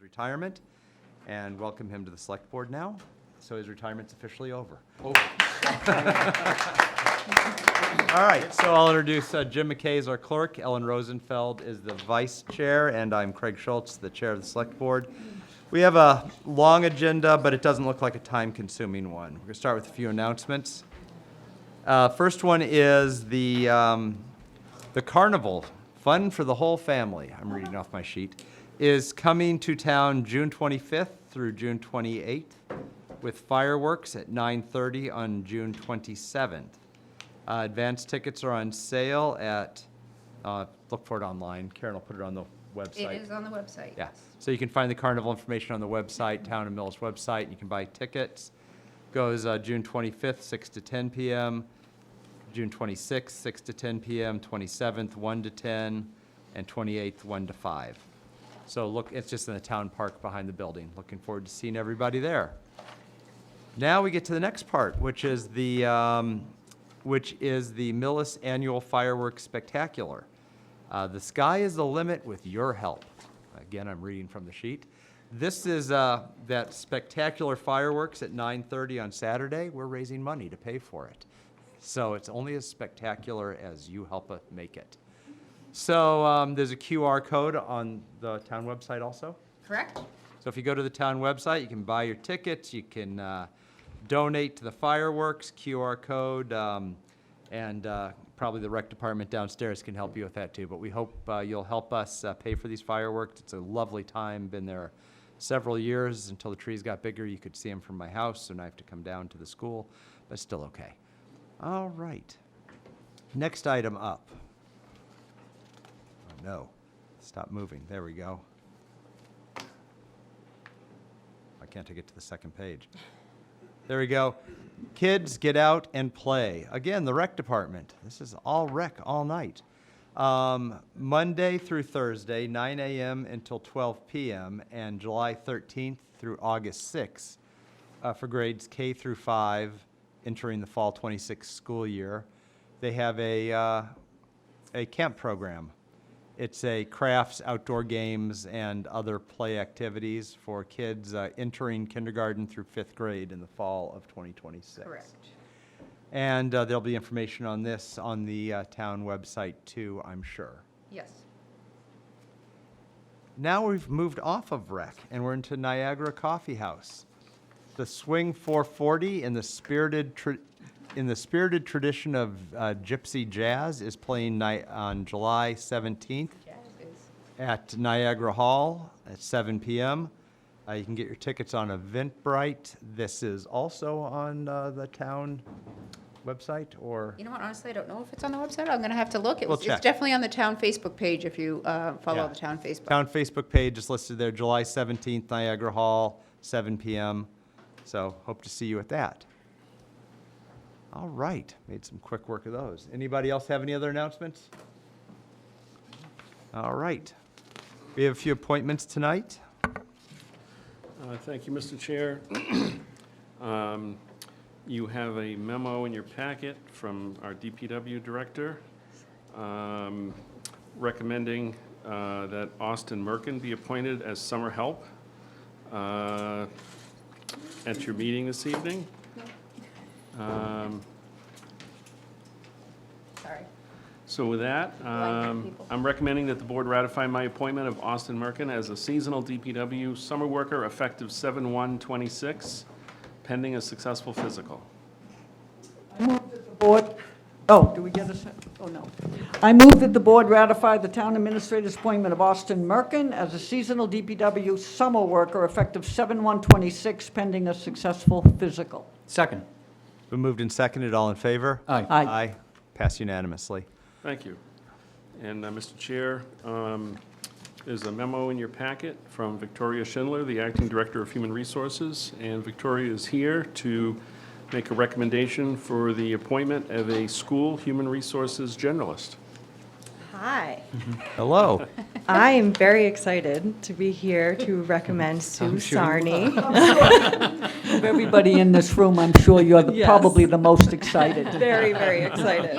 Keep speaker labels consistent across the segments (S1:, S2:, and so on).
S1: retirement and welcome him to the select board now. So his retirement's officially over. All right, so I'll introduce Jim McKay is our clerk, Ellen Rosenfeld is the vice chair, and I'm Craig Schultz, the chair of the select board. We have a long agenda, but it doesn't look like a time-consuming one. We're going to start with a few announcements. First one is the carnival, fun for the whole family, I'm reading off my sheet, is coming to town June 25th through June 28th with fireworks at 9:30 on June 27th. Advance tickets are on sale at, look for it online. Karen will put it on the website.
S2: It is on the website.
S1: Yeah, so you can find the carnival information on the website, Town and Mills website. You can buy tickets. Goes June 25th, 6 to 10 p.m., June 26th, 6 to 10 p.m., 27th, 1 to 10, and 28th, 1 to 5. So look, it's just in the town park behind the building. Looking forward to seeing everybody there. Now we get to the next part, which is the Millis Annual Fireworks Spectacular. The sky is the limit with your help. Again, I'm reading from the sheet. This is that spectacular fireworks at 9:30 on Saturday. We're raising money to pay for it. So it's only as spectacular as you help us make it. So there's a QR code on the town website also.
S2: Correct?
S1: So if you go to the town website, you can buy your tickets, you can donate to the fireworks, QR code, and probably the rec department downstairs can help you with that too. But we hope you'll help us pay for these fireworks. It's a lovely time, been there several years until the trees got bigger. You could see them from my house, so now I have to come down to the school, but still okay. All right. Next item up. Oh no, stop moving, there we go. Why can't I get to the second page? There we go. Kids, get out and play. Again, the rec department. This is all rec all night. Monday through Thursday, 9 a.m. until 12 p.m., and July 13th through August 6th for grades K through 5 entering the fall 26 school year. They have a camp program. It's a crafts, outdoor games, and other play activities for kids entering kindergarten through 5th grade in the fall of 2026.
S2: Correct.
S1: And there'll be information on this on the town website too, I'm sure.
S2: Yes.
S1: Now we've moved off of rec and we're into Niagara Coffee House. The Swing 440 in the spirited tradition of Gypsy Jazz is playing on July 17th
S2: Jazz is.
S1: at Niagara Hall at 7 p.m. You can get your tickets on Eventbrite. This is also on the town website, or?
S2: You know what, honestly, I don't know if it's on the website. I'm going to have to look.
S1: We'll check.
S2: It's definitely on the town Facebook page if you follow
S1: Yeah.
S2: the town Facebook.
S1: Town Facebook page is listed there, July 17th, Niagara Hall, 7 p.m. So hope to see you at that. All right, made some quick work of those. Anybody else have any other announcements? All right. We have a few appointments tonight.
S3: Thank you, Mr. Chair. You have a memo in your packet from our DPW director recommending that Austin Merkin be appointed as summer help at your meeting this evening.
S2: Sorry.
S3: So with that, I'm recommending that the board ratify my appointment of Austin Merkin as a seasonal DPW summer worker effective 7/1/26, pending a successful physical.
S4: I move that the board, do we get a second? Oh, no. I move that the board ratify the town administrator's appointment of Austin Merkin as a seasonal DPW summer worker effective 7/1/26, pending a successful physical.
S5: Second.
S1: Been moved and seconded, all in favor?
S5: Aye.
S4: Aye.
S1: Pass unanimously.
S3: Thank you. And, Mr. Chair, there's a memo in your packet from Victoria Schindler, the Acting Director of Human Resources, and Victoria is here to make a recommendation for the appointment of a school human resources generalist.
S6: Hi,
S1: Hello.
S6: I am very excited to be here to recommend Sue
S5: I'm sure you
S6: Sarney
S4: Of everybody in this room, I'm sure you're
S6: Yes.
S4: probably the most excited.
S6: Very, very excited.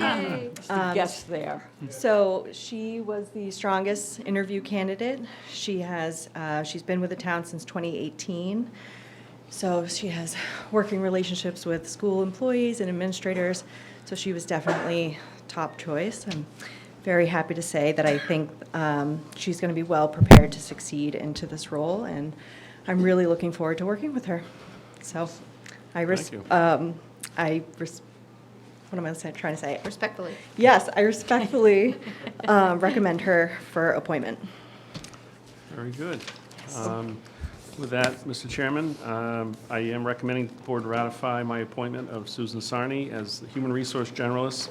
S4: Guest there.
S6: So she was the strongest interview candidate. She's been with the town since 2018. So she has working relationships with school employees and administrators. So she was definitely top choice. I'm very happy to say that I think she's going to be well prepared to succeed into this role, and I'm really looking forward to working with her. So I
S3: Thank you.
S6: what am I trying to say?
S2: Respectfully.
S6: Yes, I respectfully recommend her for appointment.
S3: Very good. With that, Mr. Chairman, I am recommending the board ratify my appointment of Susan Sarney as the Human Resource Generalist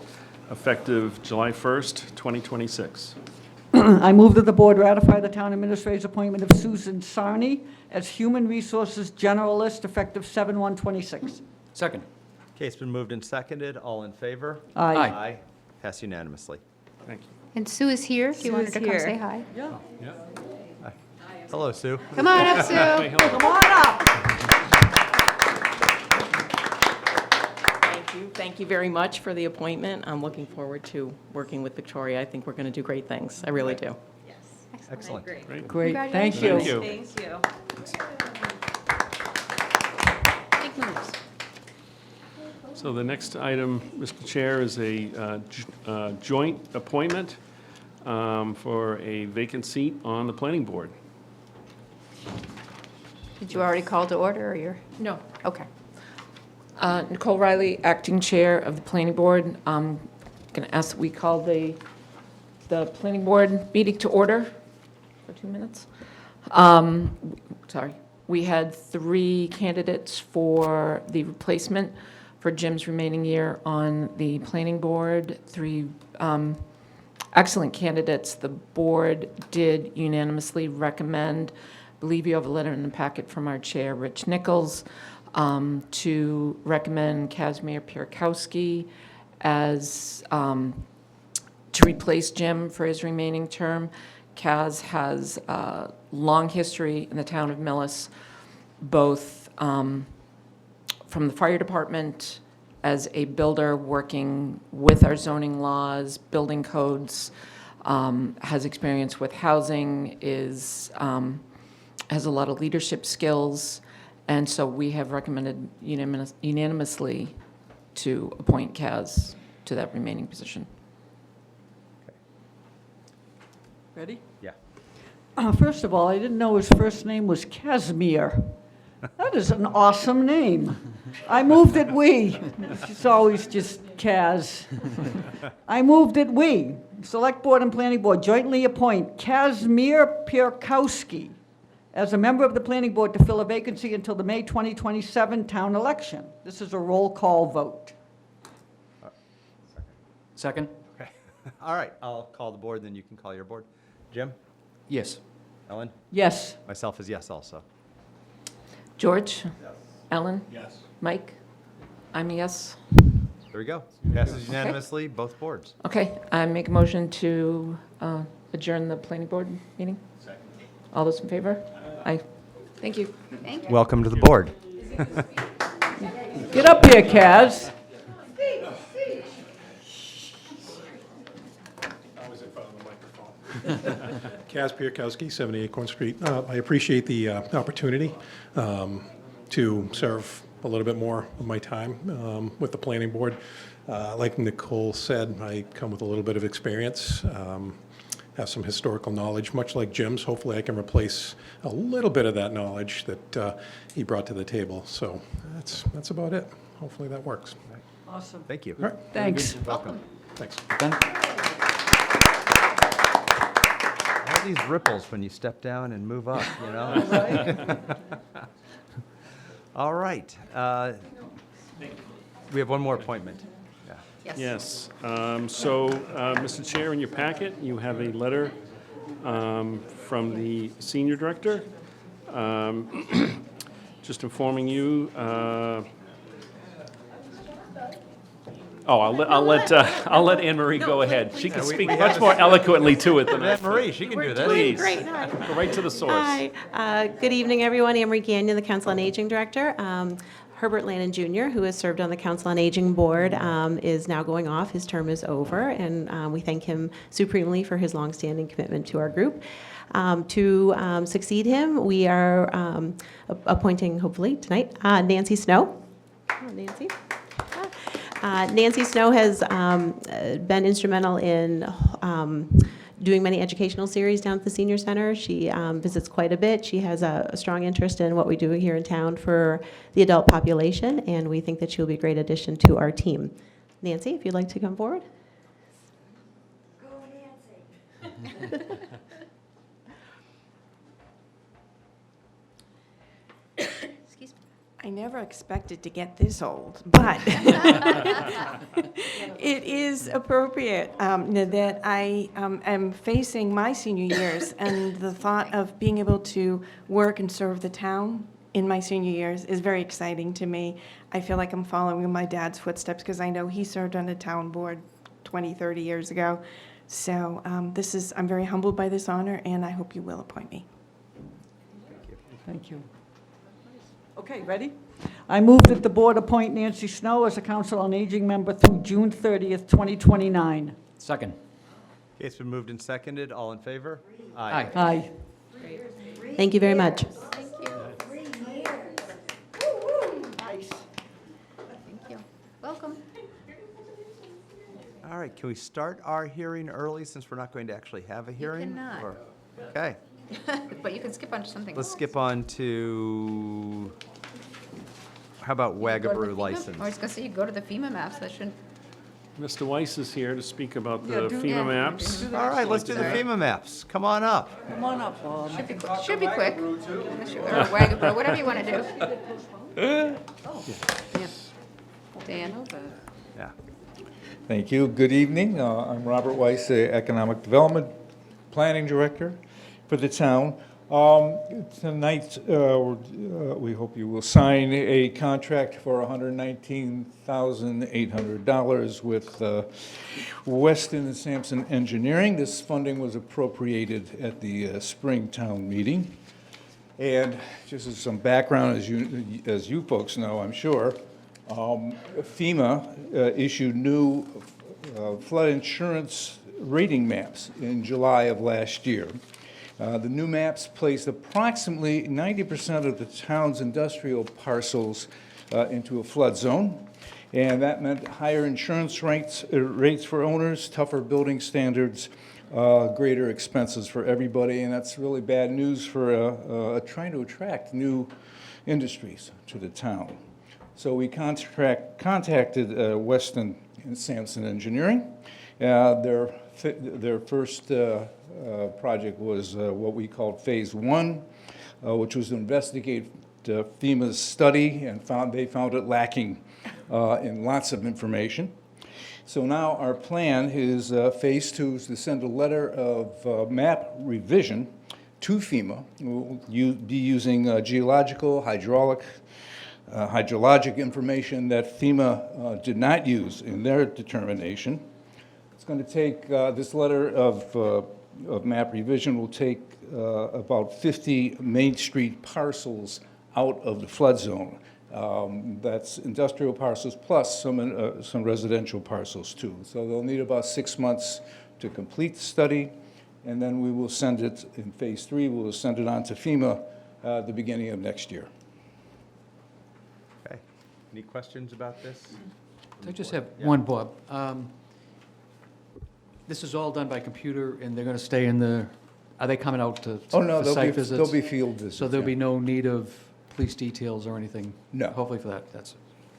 S3: effective July 1st, 2026.
S4: I move that the board ratify the town administrator's appointment of Susan Sarney as Human Resources Generalist effective 7/1/26.
S5: Second.
S1: Okay, it's been moved and seconded. All in favor?
S4: Aye.
S1: Aye. Passed unanimously.
S3: Thank you.
S2: And Sue is here, if you
S6: Sue
S2: wanted
S6: is
S2: to come
S6: here.
S2: say hi.
S4: Yeah.
S1: Hello, Sue.
S2: Come on up, Sue.
S4: Come on up.
S7: Thank you. Thank you very much for the appointment. I'm looking forward to working with Victoria. I think we're going to do great things. I really do.
S1: Excellent.
S3: Great.
S4: Great, thank you.
S3: Thank you.
S6: Thank you.
S2: Big moves.
S3: So the next item, Mr. Chair, is a joint appointment for a vacant seat on the planning board.
S2: Did you already call to order, or you're,
S7: No.
S2: okay.
S7: Nicole Riley, Acting Chair of the Planning Board. I'm going to ask that we call the Planning Board meeting to order for 2 minutes. Sorry. We had 3 candidates for the replacement for Jim's remaining year on the Planning Board. 3 excellent candidates. The board did unanimously recommend, I believe you have a letter in the packet from our chair, Rich Nichols, to recommend Kazimir Pierkowski as, to replace Jim for his remaining term. Kaz has a long history in the town of Millis, both from the fire department as a builder working with our zoning laws, building codes, has experience with housing, has a lot of leadership skills, and so we have recommended unanimously to appoint Kaz to that remaining position.
S4: Ready?
S1: Yeah.
S4: First of all, I didn't know his first name was Casimir. That is an awesome name. I move that we, it's always just Kaz. I move that we, Select Board and Planning Board, jointly appoint Kazimir Pierkowski as a member of the Planning Board to fill a vacancy until the May 2027 town election. This is a roll call vote.
S5: Second.
S1: Okay. All right, I'll call the board, then you can call your board. Jim?
S5: Yes.
S1: Ellen?
S4: Yes.
S1: Myself is yes also.
S7: George? Ellen?
S3: Yes.
S7: Mike? I'm a yes.
S1: There we go. Passes unanimously, both boards.
S7: Okay, I make a motion to adjourn the planning board meeting. Second. All those in favor? Aye. Thank you.
S2: Thank you.
S1: Welcome to the board.
S4: Get up here, Kaz.
S8: Kaz Pierkowski, 78 Corn Street. I appreciate the opportunity to serve a little bit more of my time with the planning board. Like Nicole said, I come with a little bit of experience, have some historical knowledge, much like Jim's. Hopefully I can replace a little bit of that knowledge that he brought to the table. So that's about it. Hopefully that works.
S4: Awesome.
S1: Thank you.
S8: All right,
S4: Thanks.
S1: Welcome.
S8: thanks.
S5: Done?
S1: All these ripples when you step down and move up, you know? All right. We have one more appointment. Yeah.
S3: Yes. Mr. Chair, in your packet, you have a letter from the senior director, just informing you Oh, I'll let Anne Marie go ahead. She can speak much more eloquently to it than I
S1: Anne Marie, she can do this.
S3: Please.
S5: Great, hi.
S3: Go right to the source.
S5: Hi, good evening, everyone. Anne-Marie Gagnon, the Council on Aging Director. Herbert Lannon Jr., who has served on the Council on Aging Board, is now going off. His term is over, and we thank him supremely for his longstanding commitment to our group. To succeed him, we are appointing, hopefully tonight, Nancy Snow. Come on, Nancy. Nancy Snow has been instrumental in doing many educational series down at the Senior Center. She visits quite a bit. She has a strong interest in what we do here in town for the adult population, and we think that she'll be a great addition to our team. Nancy, if you'd like to come forward.
S2: Excuse me.
S9: I never expected to get this old, but it is appropriate that I am facing my senior years, and the thought of being able to work and serve the town in my senior years is very exciting to me. I feel like I'm following in my dad's footsteps because I know he served on a town board 20, 30 years ago. So I'm very humbled by this honor, and I hope you will appoint me.
S4: Thank you. Okay, ready? I move that the board appoint Nancy Snow as a Council on Aging member through June 30th, 2029.
S10: Second.
S1: Okay, it's been moved and seconded. All in favor?
S10: Aye.
S4: Aye.
S5: Thank you very much.
S4: Nice.
S2: Thank you. Welcome.
S1: All right, can we start our hearing early since we're not going to actually have a hearing?
S2: cannot.
S1: Or- Okay,
S2: But you can skip on to something
S1: let's
S2: else.
S1: skip on to, how about
S2: Go to the
S1: Wagaboo
S2: FEMA.
S1: license?
S2: I was gonna say, you go to the FEMA maps, that shouldn't,
S3: Mr. Weiss is here to speak about
S4: Yeah,
S3: the
S4: do-
S3: FEMA
S2: yeah.
S3: maps.
S1: All right, let's do the FEMA maps. Come on up.
S4: Come on up, Bob.
S2: should be quick, should be quick. Or Wagaboo, whatever you wanna do. Dan, over.
S1: Yeah.
S11: Thank you. Good evening. I'm Robert Weiss, the Economic Development Planning Director for the town. Tonight, we hope you will sign a contract for $119,800 with Weston and Sampson Engineering. This funding was appropriated at the spring town meeting. And just as some background, as you folks know, I'm sure, FEMA issued new flood insurance rating maps in July of last year. The new maps placed approximately 90% of the town's industrial parcels into a flood zone, and that meant higher insurance rates for owners, tougher building standards, greater expenses for everybody, and that's really bad news for trying to attract new industries to the town. So we contacted Weston and Sampson Engineering. Their first project was what we called Phase 1, which was to investigate FEMA's study, and they found it lacking in lots of information. So now our plan is Phase 2 is to send a letter of map revision to FEMA. We'll be using geological, hydrologic information that FEMA did not use in their determination. It's going to take, this letter of map revision will take about 50 Main Street parcels out of the flood zone. That's industrial parcels plus some residential parcels too. So they'll need about 6 months to complete the study, and then we will send it in Phase 3. We will send it on to FEMA at the beginning of next year.
S1: Okay. Any questions about this?
S10: I just have one, Bob. This is all done by computer, and they're going to stay in the, are they coming out to
S11: Oh, no,
S10: for site visits?
S11: there'll be field visits.
S10: So there'll be
S11: yeah.
S10: no need of police details or anything?
S11: No.
S10: Hopefully for that, that's,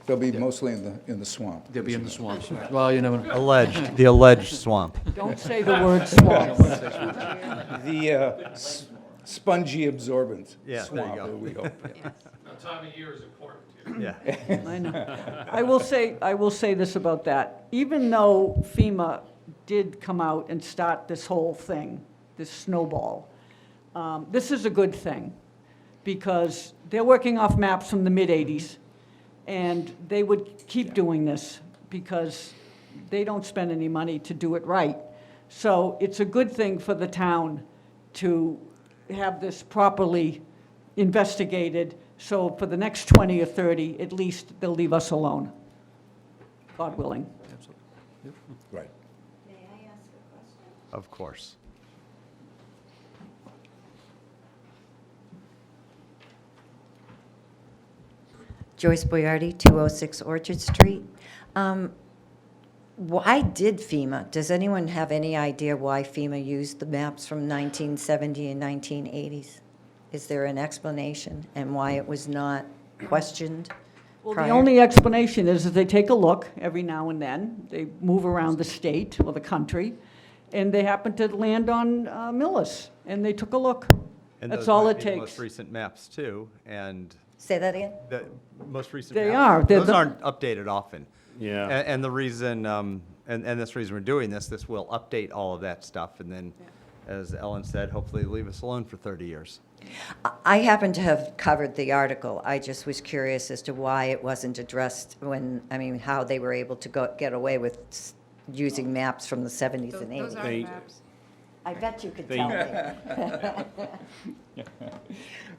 S11: They'll be mostly in the swamp.
S10: they'll be in the swamp. Well, you know,
S1: Alleged, the alleged swamp.
S4: Don't say the word swamp.
S11: The spongy absorbent
S1: Yeah, there you
S11: swamp,
S1: go.
S11: we hope.
S1: Yeah.
S4: I know. I will say this about that. Even though FEMA did come out and start this whole thing, this snowball, this is a good thing, because they're working off maps from the mid-'80s, and they would keep doing this, because they don't spend any money to do it right. So it's a good thing for the town to have this properly investigated, so for the next 20 or 30, at least they'll leave us alone, God willing.
S11: Right.
S1: Of course.
S12: Joyce Boyardi, 206 Orchard Street. Why did FEMA, does anyone have any idea why FEMA used the maps from 1970 and 1980s? Is there an explanation, and why it was not questioned
S4: Well, the
S12: prior?
S4: only explanation is that they take a look every now and then. They move around the state or the country, and they happen to land on Millis, and they took a look.
S1: And
S4: That's
S1: those
S4: all
S1: might
S4: it
S1: be the
S4: takes.
S1: most recent maps, too, and
S12: Say that again?
S1: the most recent
S4: They
S1: maps.
S4: are. They're
S1: Those
S4: the-
S1: aren't updated often.
S3: Yeah.
S1: And the reason, and that's the reason we're doing this will update all of that stuff, and then, as Ellen said, hopefully leave us alone for 30 years.
S12: I happen to have covered the article. I just was curious as to why it wasn't addressed when, I mean, how they were able to get away with using maps from the 70s and
S2: Those
S12: 80s.
S2: are
S3: They-
S2: the maps.
S12: I bet you could
S3: They-
S12: tell me.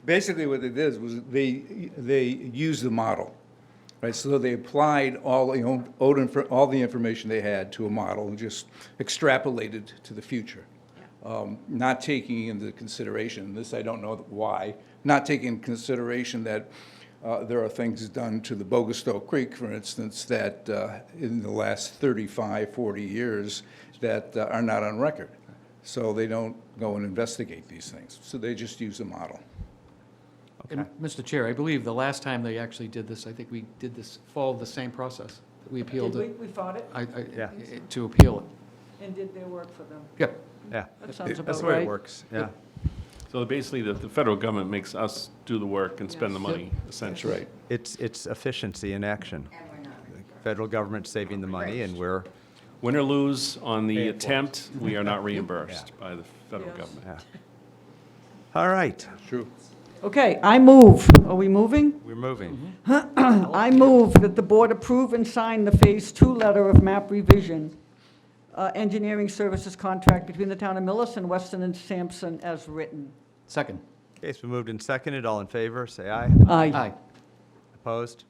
S11: Basically, what it is was they used the model, right? So they applied all the information they had to a model and just extrapolated to the future, not taking into consideration, this I don't know why, not taking into consideration that there are things done to the Bogastow Creek, for instance, that in the last 35, 40 years that are not on record. So they don't go and investigate these things. So they just use a model.
S10: And, Mr. Chair, I believe the last time they actually did this, I think we did this, followed the same process. We appealed
S4: Did we?
S10: it.
S4: We fought it,
S1: Yeah.
S10: To appeal it.
S4: and did their work for them.
S10: Yep.
S1: Yeah.
S4: That sounds
S1: That's
S4: about
S1: the way it
S4: right.
S1: works, yeah.
S3: So basically, the federal government makes us do the work and spend the
S4: Yes.
S3: money, essentially.
S11: Right.
S1: It's efficiency in action. Federal government saving the money, and we're,
S3: Win or lose on the
S1: Pay it for it.
S3: attempt, we are not reimbursed by the federal
S4: Yes.
S3: government.
S1: yeah. All right,
S11: True.
S4: Okay, I move, are we moving?
S1: we're moving.
S4: I move that the board approve and sign the Phase 2 letter of map revision, engineering services contract between the town of Millis and Weston and Sampson as written.
S10: Second.
S1: Okay, it's been moved and seconded. All in favor, say aye.
S4: Aye.
S10: Aye.
S1: Opposed?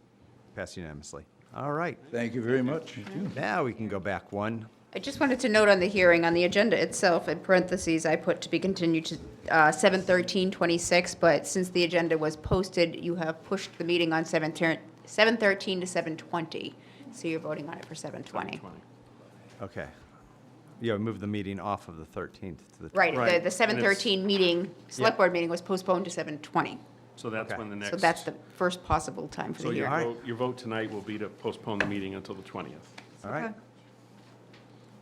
S1: Passed unanimously. All right,
S11: Thank you very much.
S1: now we can go back one.
S2: I just wanted to note on the hearing, on the agenda itself, in parentheses, I put to be continued to 7/13/26, but since the agenda was posted, you have pushed the meeting on 7/13 to 7/20, so you're voting on it for 7/20.
S1: Okay. Yeah, move the meeting off of the 13th to the.
S2: Right, the
S3: And
S2: 7/13 meeting, select board meeting was postponed to 7/20.
S3: So that's
S1: Okay.
S3: when the next.
S2: So that's the first possible time for
S3: So
S2: the
S3: your
S2: hearing.
S3: vote, your vote tonight will be to postpone the meeting until the 20th.
S1: All right.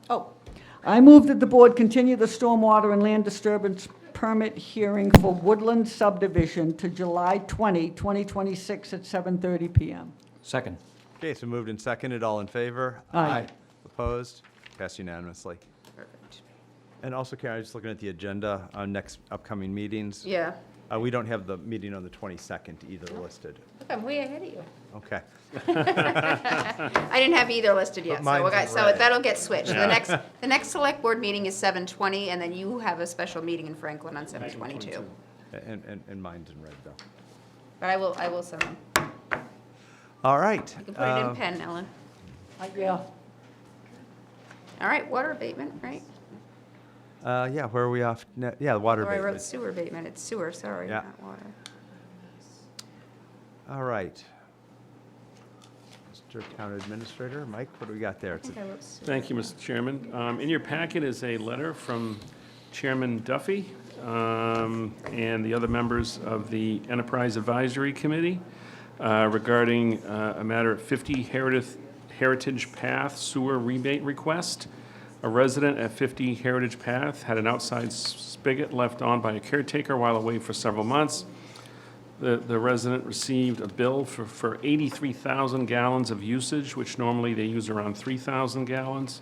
S4: Oh, I move that the board continue the stormwater and land disturbance permit hearing for Woodland subdivision to July 20, 2026 at 7:30 PM.
S10: Second.
S1: Okay, so moved and seconded. All in favor?
S4: Aye.
S1: Opposed? Passed unanimously.
S2: Perfect.
S1: And also, Karen, I was just looking at the agenda on next upcoming meetings.
S2: Yeah.
S1: We don't have the meeting on the 22nd either listed.
S2: Look, I'm way ahead of you.
S1: Okay.
S2: I didn't have either listed yet,
S1: But
S2: so,
S1: mine's in
S2: so
S1: red.
S2: that'll get switched. The next select board meeting is 7/20, and then you have a special meeting in Franklin on 7/22.
S1: And mine's in red, though.
S2: But I will send them.
S1: All right.
S2: You can put it in pen, Ellen.
S4: Yeah.
S2: All right, water abatement, right?
S1: Yeah, where are we off? Yeah, the water
S2: Or I wrote
S1: abatement.
S2: sewer abatement, it's sewer, sorry,
S1: Yeah.
S2: not water.
S1: All right. Mr. Town Administrator, Mike, what do we got there?
S2: I think I wrote sewer.
S3: Thank you, Mr. Chairman. In your packet is a letter from Chairman Duffy and the other members of the Enterprise Advisory Committee regarding a matter of 50 Heritage Path sewer rebate request. A resident at 50 Heritage Path had an outside spigot left on by a caretaker while away for several months. The resident received a bill for 83,000 gallons of usage, which normally they use around 3,000 gallons.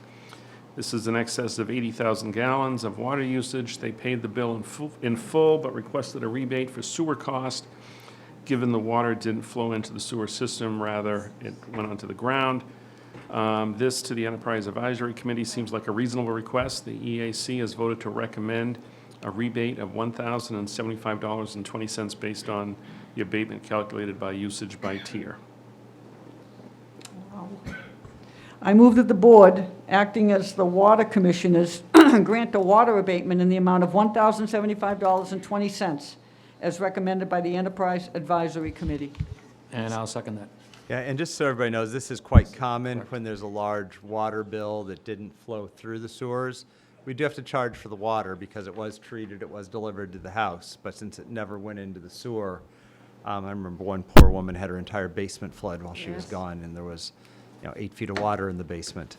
S3: This is in excess of 80,000 gallons of water usage. They paid the bill in full, but requested a rebate for sewer cost, given the water didn't flow into the sewer system, rather it went onto the ground. This to the Enterprise Advisory Committee seems like a reasonable request. The EAC has voted to recommend a rebate of $1,075.20 based on the abatement calculated by usage by tier.
S4: I move that the board, acting as the water commissioners, grant a water abatement in the amount of $1,075.20 as recommended by the Enterprise Advisory Committee.
S10: And I'll second that.
S1: Yeah, and just so everybody knows, this is quite common when there's a large water bill that didn't flow through the sewers. We do have to charge for the water because it was treated, it was delivered to the house, but since it never went into the sewer, I remember one poor woman had her entire basement flood while she was
S2: Yes.
S1: gone, and there was, 8 feet of water in the basement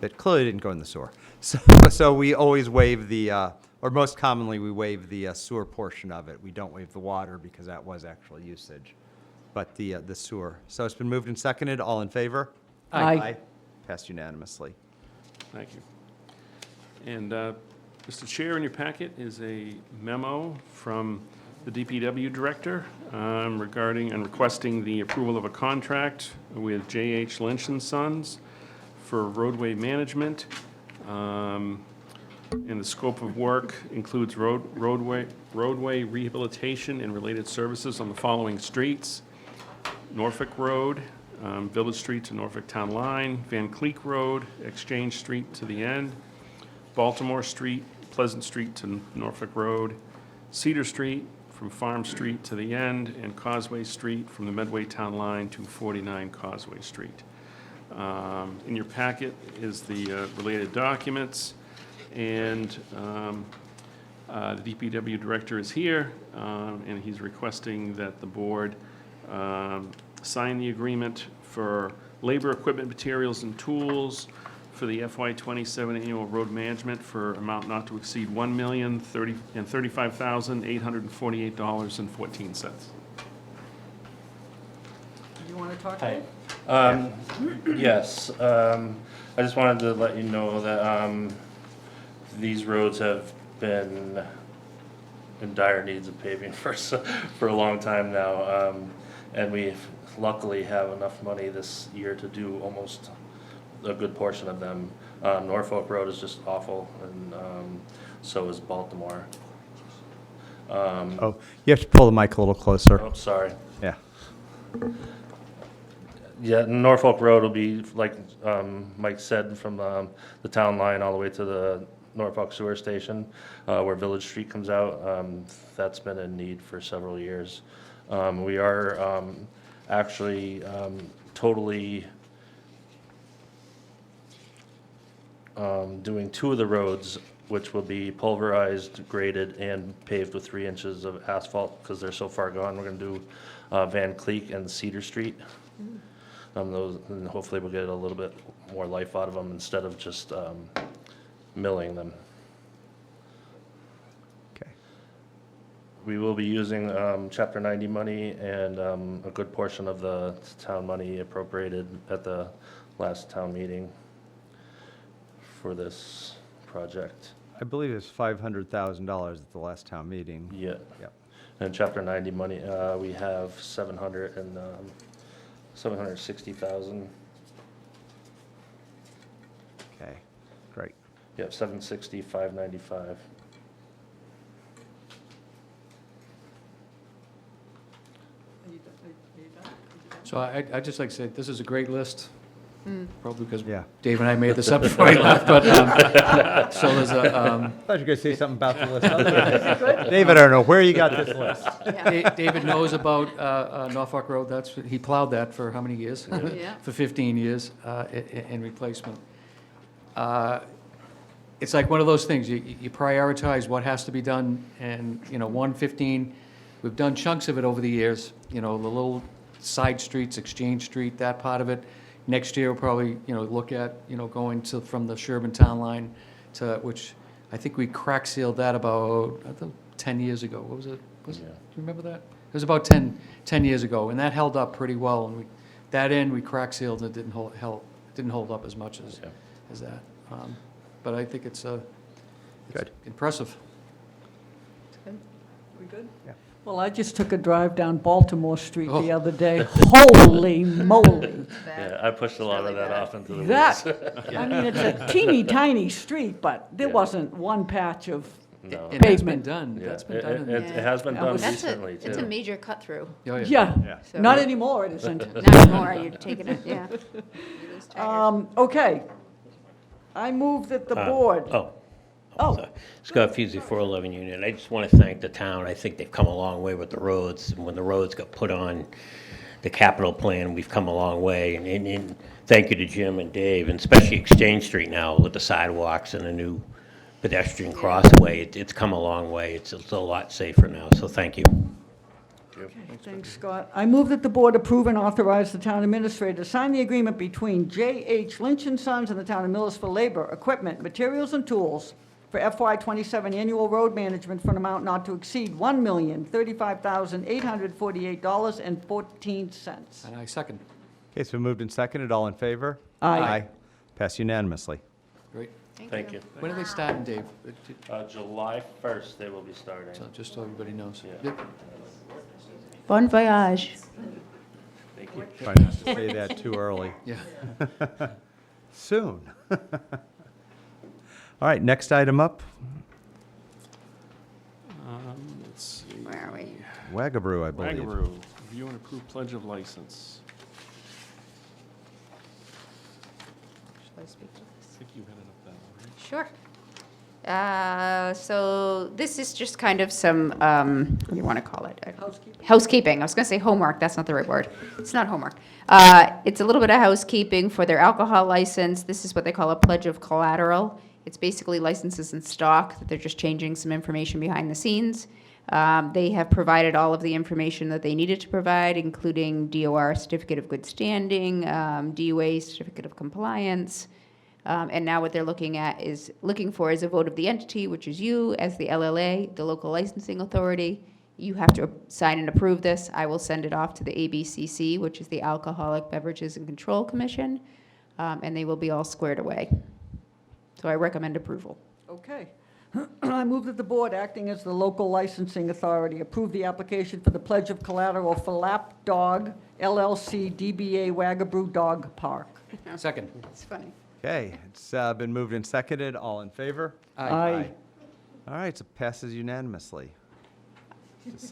S1: that clearly didn't go in the sewer. So we always waive the, or most commonly, we waive the sewer portion of it. We don't waive the water because that was actual usage, but the sewer. So it's been moved and seconded. All in favor?
S4: Aye.
S1: Passed unanimously.
S3: Thank you. And, Mr. Chair, in your packet is a memo from the DPW Director regarding and requesting the approval of a contract with J.H. Lynch and Sons for roadway management. And the scope of work includes roadway rehabilitation and related services on the following streets: Norfolk Road, Village Street to Norfolk Town Line, Van Cleek Road, Exchange Street to the end, Baltimore Street, Pleasant Street to Norfolk Road, Cedar Street from Farm Street to the end, and Causeway Street from the Medway Town Line to 49 Causeway Street. In your packet is the related documents, and the DPW Director is here, and he's requesting that the board sign the agreement for labor, equipment, materials, and tools for the FY27 annual road management for amount not to exceed $1,035,848.14.
S4: Do you want to talk?
S13: Hi. Yes, I just wanted to let you know that these roads have been in dire needs of paving for a long time now. And we luckily have enough money this year to do almost a good portion of them. Norfolk Road is just awful, and so is Baltimore.
S1: Oh, you have to pull the mic a little closer.
S13: Oh, sorry.
S1: Yeah.
S13: Yeah, Norfolk Road will be, like Mike said, from the town line all the way to the Norfolk Sewer Station, where Village Street comes out. That's been in need for several years. We are actually totally doing 2 of the roads, which will be pulverized, graded, and paved with 3 inches of asphalt, because they're so far gone. We're gonna do Van Cleek and Cedar Street. Those, and hopefully we'll get a little bit more life out of them instead of just milling them.
S1: Okay.
S13: We will be using Chapter 90 money and a good portion of the town money appropriated at the last town meeting for this project.
S1: I believe it's $500,000 at the last town meeting.
S13: Yeah.
S1: Yep.
S13: And Chapter 90 money, we have 760,000.
S1: Okay, great.
S13: Yep, 760, 595.
S10: So I'd just like to say, this is a great list, probably because
S1: Yeah.
S10: Dave and I made this up before he left, but, so there's a,
S1: I thought you were going to say something about the list. David, I don't know, where you got this list?
S10: David knows about Norfolk Road, he plowed that for how many years?
S2: Yeah.
S10: For 15 years in replacement. It's like one of those things, you prioritize what has to be done, and, 115, we've done chunks of it over the years, the little side streets, Exchange Street, that part of it. Next year, we'll probably, look at, going from the Sherburne Town Line to, which I think we crack sealed that about, I think, 10 years ago. What was it? Do you remember that? It was about 10 years ago, and that held up pretty well. And that end, we crack sealed, and it didn't hold up as much as that. But I think it's
S1: Good.
S10: impressive.
S4: We good?
S1: Yeah.
S4: Well, I just took a drive down Baltimore Street the other day. Holy moly.
S13: Yeah, I pushed a lot of that off into the woods.
S4: That, I mean, it's a teeny tiny street, but there
S13: Yeah.
S4: wasn't one patch of,
S13: No.
S10: And that's been
S4: Pavement.
S10: done,
S13: Yeah,
S10: that's been
S13: it-
S10: done. in
S13: it-
S10: the-
S13: it has been
S4: That
S13: done
S4: was-
S13: recently,
S2: It's a
S13: too.
S2: major cut through.
S10: Oh,
S4: yeah,
S2: So-
S4: not anymore, it isn't.
S2: Not anymore, you're taking it, yeah. You lose tires.
S4: Okay. I move that the board. Oh.
S14: So, Scott Fusey, 411 Union. I just want to thank the town. I think they've come a long way with the roads. And when the roads got put on the capital plan, we've come a long way. And thank you to Jim and Dave, and especially Exchange Street now with the sidewalks and the new pedestrian crossway. It's come a long way. It's a lot safer now, so thank you.
S4: Thanks, Scott. I move that the board approve and authorize the town administrator to sign the agreement between J.H. Lynch and Sons and the town of Millis for labor, equipment, materials, and tools for FY '27 annual road management for an amount not to exceed $1,035,848.14.
S10: And I second.
S1: Okay, so moved and seconded, all in favor?
S4: Aye.
S1: Pass unanimously.
S10: Great.
S13: Thank you.
S10: When are they starting, Dave?
S13: July 1st, they will be starting.
S10: So just so everybody knows.
S13: Yeah.
S10: Yep.
S2: Bon voyage.
S13: Thank you.
S1: Try not to say that too early.
S10: Yeah.
S1: Soon. All right, next item up,
S3: Let's see.
S2: Where are we?
S1: Wagabrew, I believe.
S3: Waggaroo, review and approve pledge of license.
S2: Should I speak to
S3: I
S2: this?
S3: think you headed up that one, right?
S2: Sure. So this is just kind of some, what do you want to call it?
S4: Housekeeping.
S2: Housekeeping. I was going to say homework. That's not the right word. It's not homework. It's a little bit of housekeeping for their alcohol license. This is what they call a pledge of collateral. It's basically licenses in stock, that they're just changing some information behind the scenes. They have provided all of the information that they needed to provide, including DOR certificate of good standing, DUA certificate of compliance. And now what they're looking for is a vote of the entity, which is you as the LLA, the local licensing authority. You have to sign and approve this. I will send it off to the ABCC, which is the Alcoholic Beverages and Control Commission, and they will be all squared away. So I recommend approval.
S4: Okay. I move that the board, acting as the local licensing authority, approve the application for the pledge of collateral for Lap Dog LLC DBA Wagabrew Dog Park.
S10: Second.
S2: It's funny.
S1: Okay, it's been moved and seconded, all in favor?
S4: Aye.
S1: All right, so passes unanimously.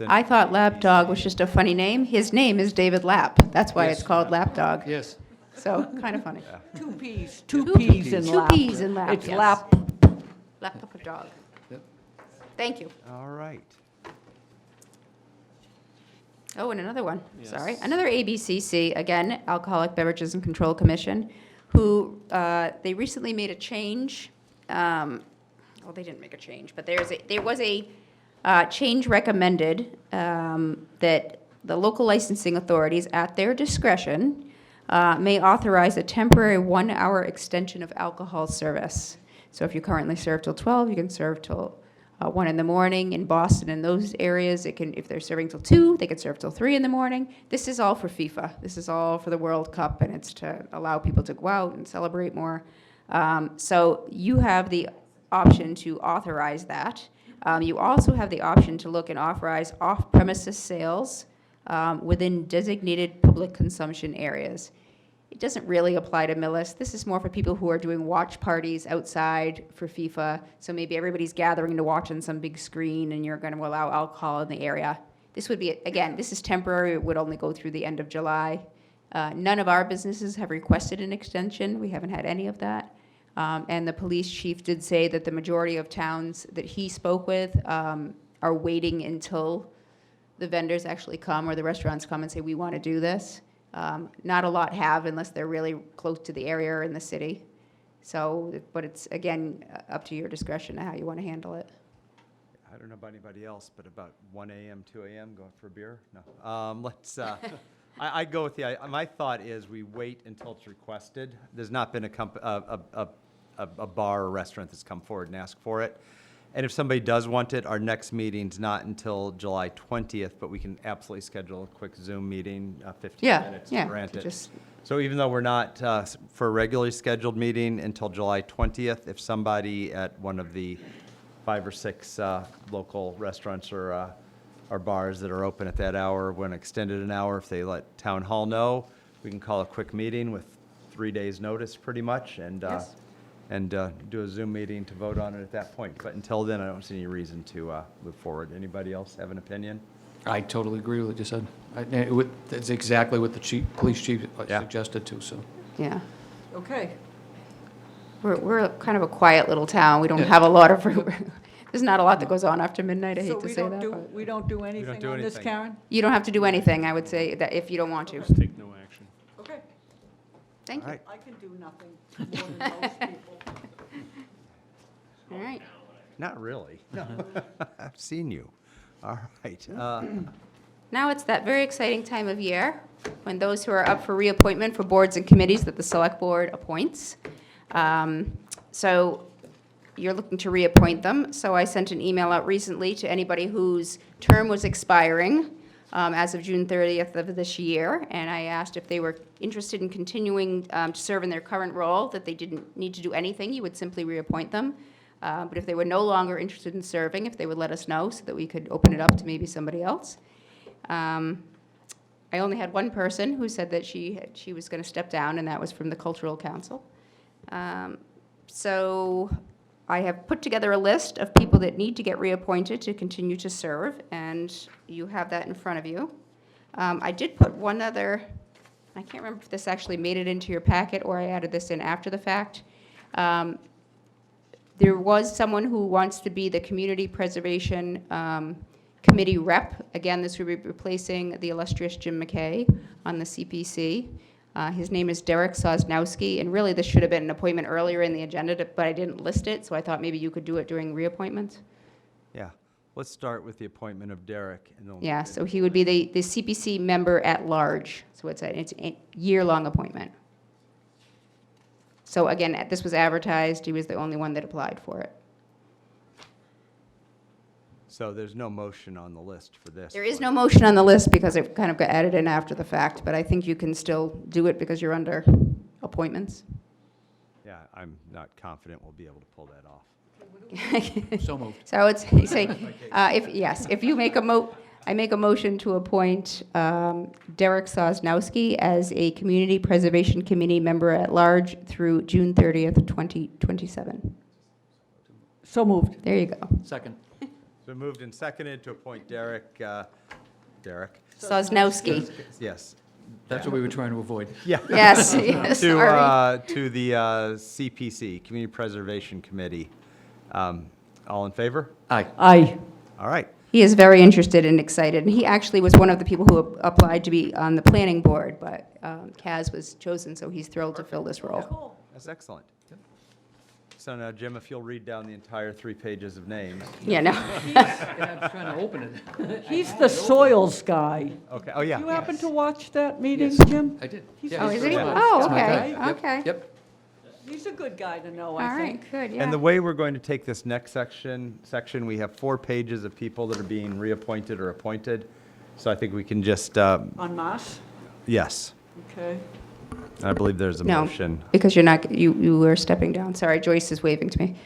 S2: I thought Lap Dog was just a funny name. His name is David Lapp. That's why it's
S10: Yes.
S2: called Lap Dog.
S10: Yes.
S2: So, kind of funny.
S4: Two peas
S2: Two
S4: in
S2: peas.
S4: lap.
S2: Two peas in lap,
S4: It's
S2: yes.
S4: lap.
S2: Lap of a dog.
S10: Yep.
S2: Thank you.
S1: All right.
S2: Oh, and another one, sorry.
S3: Yes.
S2: Another ABCC, again, Alcoholic Beverages and Control Commission, who, they recently made a change. Well, they didn't make a change, but there was a change recommended that the local licensing authorities, at their discretion, may authorize a temporary 1-hour extension of alcohol service. So if you currently serve till 12, you can serve till 1 in the morning. In Boston and those areas, if they're serving till 2, they can serve till 3 in the morning. This is all for FIFA. This is all for the World Cup, and it's to allow people to go out and celebrate more. So you have the option to authorize that. You also have the option to look and authorize off-premises sales within designated public consumption areas. It doesn't really apply to Millis. This is more for people who are doing watch parties outside for FIFA. So maybe everybody's gathering to watch on some big screen and you're going to allow alcohol in the area. This would be, again, this is temporary. It would only go through the end of July. None of our businesses have requested an extension. We haven't had any of that. And the police chief did say that the majority of towns that he spoke with are waiting until the vendors actually come or the restaurants come and say, we want to do this. Not a lot have unless they're really close to the area or in the city. So, but it's, again, up to your discretion how you want to handle it.
S1: I don't know about anybody else, but about 1 a.m., 2 a.m., going for a beer? No. Let's, I go with my thought is we wait until it's requested. There's not been a bar or restaurant that's come forward and asked for it. And if somebody does want it, our next meeting's not until July 20th, but we can absolutely schedule a quick Zoom meeting, 15 minutes to grant it.
S2: Just,
S1: So even though we're not for a regularly scheduled meeting until July 20th, if somebody at one of the 5 or 6 local restaurants or our bars that are open at that hour, when extended an hour, if they let town hall know, we can call a quick meeting with 3 days' notice, pretty much, and,
S2: Yes.
S1: and do a Zoom meeting to vote on it at that point. But until then, I don't see any reason to move forward. Anybody else have an opinion?
S10: I totally agree with what you said. It's exactly what the police chief
S1: Yeah.
S10: suggested too, so.
S2: Yeah.
S4: Okay.
S2: We're kind of a quiet little town. We don't
S10: Yeah.
S2: have a lot of, there's not a lot that goes on after midnight. I
S4: So
S2: hate to
S4: we
S2: say
S4: don't
S2: that.
S4: do,
S2: but-
S4: we don't do anything
S1: do
S4: on this,
S1: anything.
S4: Karen?
S2: You don't have to do anything, I would say, that if you don't want to.
S3: Just take no action.
S4: Okay.
S2: Thank
S1: All
S2: you.
S1: right.
S4: I can do nothing more than most people.
S2: All right.
S1: Not really. No. I've seen you. All right.
S2: Now it's that very exciting time of year when those who are up for reappointment for boards and committees that the Select Board appoints. So you're looking to reappoint them. So I sent an email out recently to anybody whose term was expiring as of June 30th of this year, and I asked if they were interested in continuing to serve in their current role, that they didn't need to do anything, you would simply reappoint them. But if they were no longer interested in serving, if they would let us know so that we could open it up to maybe somebody else. I only had one person who said that she was going to step down, and that was from the Cultural Council. So I have put together a list of people that need to get reappointed to continue to serve, and you have that in front of you. I did put one other, I can't remember if this actually made it into your packet or I added this in after the fact. There was someone who wants to be the Community Preservation Committee rep. Again, this would be replacing the illustrious Jim McKay on the CPC. His name is Derek Sosnowski, and really this should have been an appointment earlier in the agenda, but I didn't list it, so I thought maybe you could do it during reappointments.
S1: Yeah. Let's start with the appointment of Derek. And then we'll
S2: Yeah,
S1: get
S2: so he would be the CPC member at large, so it's a year-long appointment. So again, this was advertised, he was the only one that applied for it.
S1: So there's no motion on the list for this.
S2: There is no motion on the list because it kind of got added in after the fact, but I think you can still do it because you're under appointments.
S1: Yeah, I'm not confident we'll be able to pull that off.
S10: So moved.
S2: So it's, you say, if you make I make a motion to appoint Derek Sosnowski as a Community Preservation Committee member at large through June 30th, 2027.
S4: So moved.
S2: There you go.
S10: Second.
S1: So moved and seconded to appoint Derek,
S2: Sosnowski.
S1: yes.
S10: That's what we were trying to avoid.
S1: Yeah.
S2: Yes, yes, sorry.
S1: To the CPC, Community Preservation Committee. All in favor?
S10: Aye.
S4: Aye.
S1: All right.
S2: He is very interested and excited, and he actually was one of the people who applied to be on the planning board, but Kaz was chosen, so he's thrilled to fill this role.
S1: That's excellent. So now, Jim, if you'll read down the entire 3 pages of names.
S2: Yeah, no.
S10: I was trying to open it.
S4: He's the soils guy.
S1: Okay, oh, yeah.
S4: You happen to watch that meeting,
S10: Yes.
S4: Jim?
S10: I did.
S4: He's
S10: Yeah,
S2: Oh,
S10: he's
S2: is he?
S10: very good.
S2: Oh,
S10: He's my
S2: okay,
S10: guy. Yep,
S2: okay.
S10: Yep.
S4: He's a good guy to know,
S2: All
S4: I
S2: right,
S4: think.
S2: good, yeah.
S1: And the way we're going to take this next section, we have 4 pages of people that are being reappointed or appointed. So I think we can just,
S4: On Mass?
S1: yes,
S4: Okay.
S1: I believe there's a
S2: No,
S1: motion.
S2: because you're not, you were stepping down. Sorry, Joyce is waving to me.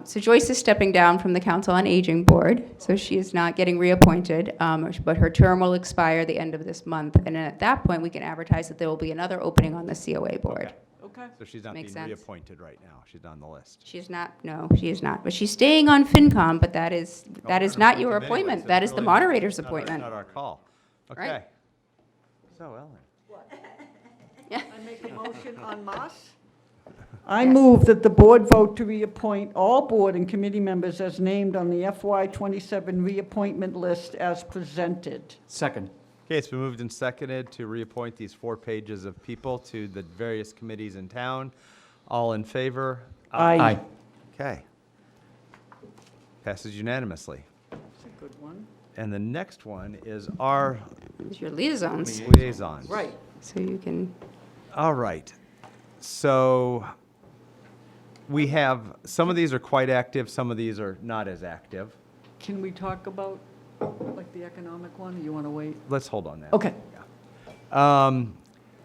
S2: So Joyce is stepping down from the Council on Aging Board, so she is not getting reappointed, but her term will expire the end of this month. And at that point, we can advertise that there will be another opening on the COA board.
S4: Okay.
S1: So she's not being
S2: Makes sense.
S1: reappointed right now. She's on the list.
S2: She is not, no, she is not. But she's staying on FinCom, but that is not your
S1: Anyways,
S2: appointment.
S1: it's
S2: That is the
S1: really
S2: moderator's
S1: not our-
S2: appointment.
S1: Not our call.
S2: Right.
S1: Okay. So, Ellen.
S4: I make a motion on Mass? I move that the board vote to reappoint all board and committee members as named on the FY '27 reappointment list as presented.
S10: Second.
S1: Okay, it's been moved and seconded to reappoint these 4 pages of people to the various committees in town. All in favor?
S4: Aye.
S1: Okay. Passes unanimously.
S4: That's a good one.
S1: And the next one is our
S2: It's your liaisons,
S1: liaisons.
S4: Right.
S2: so you can,
S1: All right. So we have, some of these are quite active, some of these are not as active.
S4: Can we talk about, like, the economic one, or you want to wait?
S1: Let's hold on that.
S4: Okay.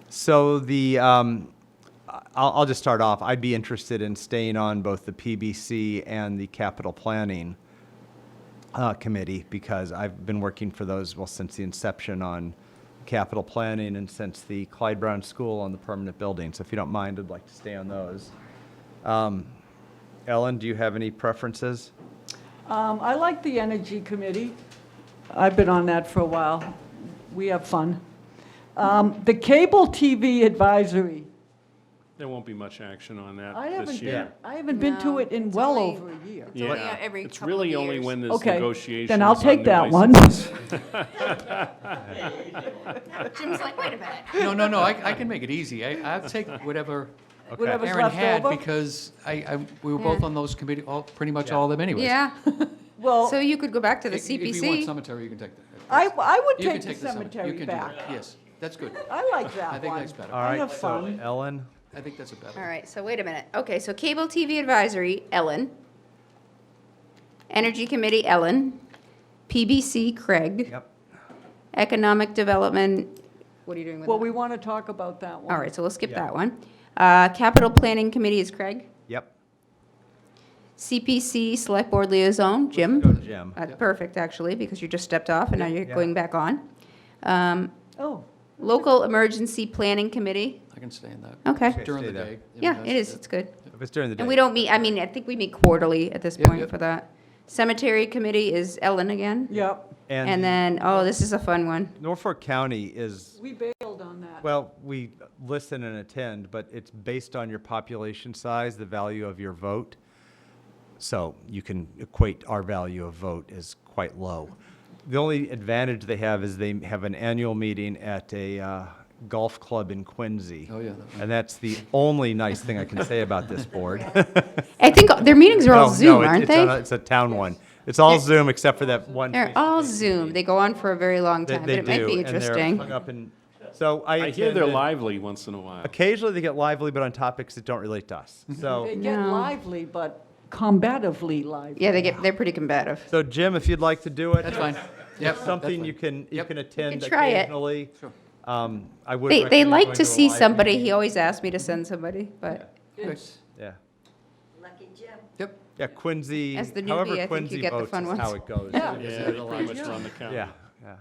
S1: So the, I'll just start off. I'd be interested in staying on both the PBC and the capital planning committee, because I've been working for those, well, since the inception on capital planning and since the Clyde Brown School on the permanent building. So if you don't mind, I'd like to stay on those. Ellen, do you have any preferences?
S4: I like the Energy Committee. I've been on that for a while. We have fun. The Cable TV Advisory.
S3: There won't be much action on
S4: I
S3: that this year.
S4: haven't been to
S2: No,
S4: it in
S2: it's
S4: well
S2: only-
S4: over a year.
S2: It's only every
S3: It's
S2: couple of
S3: really only
S2: years.
S3: when there's
S4: Okay,
S3: negotiations.
S4: then I'll
S3: on
S4: take
S3: new
S4: that one.
S3: licenses.
S2: Jim's like, wait a minute.
S10: No, I can make it easy. I'll take whatever
S4: Whatever's
S10: Aaron
S4: left
S10: had,
S4: over.
S10: because we were both
S2: Yeah.
S10: on those committee, pretty much all of them anyways.
S2: Yeah,
S4: Well,
S2: so you could go back to the
S10: If you want
S2: CPC.
S10: cemetery, you can take that.
S4: I would
S10: You can
S4: take the
S10: You
S4: cemetery
S10: can do
S4: back.
S10: that. Yes, that's good.
S4: I like that
S10: I think
S4: one.
S10: that's better.
S1: All
S4: I
S1: right,
S4: have
S1: so
S4: fun.
S1: Ellen?
S10: I think that's a better.
S2: All right, so wait a minute. Okay, so Cable TV Advisory, Ellen. Energy Committee, Ellen. PBC, Craig.
S1: Yep.
S2: Economic Development, what are you doing with that?
S4: Well, we want to talk about that one.
S2: All right, so we'll skip
S1: Yeah.
S2: that one. Capital Planning Committee is Craig.
S1: Yep.
S2: CPC, Select Board Liaison, Jim.
S1: Go to Jim.
S2: Perfect, actually, because you just stepped off and now you're
S1: Yeah.
S2: going back on.
S4: Oh,
S2: Local Emergency Planning Committee,
S10: I can stay in that.
S2: okay.
S10: During the
S1: stay there.
S10: day.
S2: Yeah, it is, it's good.
S1: If it's during the day.
S2: And we don't meet, I mean, I think we meet quarterly at this
S10: Yep,
S2: point
S10: yep.
S2: for that. Cemetery Committee is Ellen again.
S4: yep.
S2: And then, oh, this is a fun one.
S1: Norfolk County is,
S4: We bailed on that.
S1: well, we listen and attend, but it's based on your population size, the value of your vote. So you can equate our value of vote as quite low. The only advantage they have is they have an annual meeting at a golf club in Quincy.
S10: Oh, yeah.
S1: And that's the only nice thing I can say about this board.
S2: I think their meetings are all
S1: No,
S2: Zoom,
S1: no,
S2: aren't
S1: it's on a-
S2: they?
S1: It's a town one. It's all Zoom except for that one.
S2: They're all Zoom. They go on for a very long
S1: They
S2: time, but
S1: they
S2: it might
S1: do,
S2: be
S1: and they're
S2: interesting.
S1: hung up in- So I
S3: I hear they're
S1: attended-
S3: lively once in a while.
S1: Occasionally they get lively, but on topics that don't relate to us. So,
S4: They get
S2: No.
S4: lively, but combatively lively.
S2: Yeah, they're pretty combative.
S1: so Jim, if you'd like to do it.
S10: That's fine. Yep,
S1: It's something
S10: that's
S1: you
S10: fine.
S1: can, you can attend
S2: try it.
S1: occasionally.
S10: Sure.
S1: I would
S2: They
S1: recommend
S2: like
S1: going
S2: to
S1: a
S2: see
S1: live
S2: somebody.
S1: meeting.
S2: He always asks me to send somebody, but
S10: Good.
S1: Yeah.
S12: Lucky Jim.
S10: Yep.
S1: Yeah, Quincy,
S2: As the newbie, I
S1: however
S2: think you
S1: Quincy
S2: get the
S1: votes
S2: fun
S1: is
S2: ones.
S1: how it goes.
S4: Yeah.
S3: Yeah, they pretty much run the county.
S1: Yeah, yeah.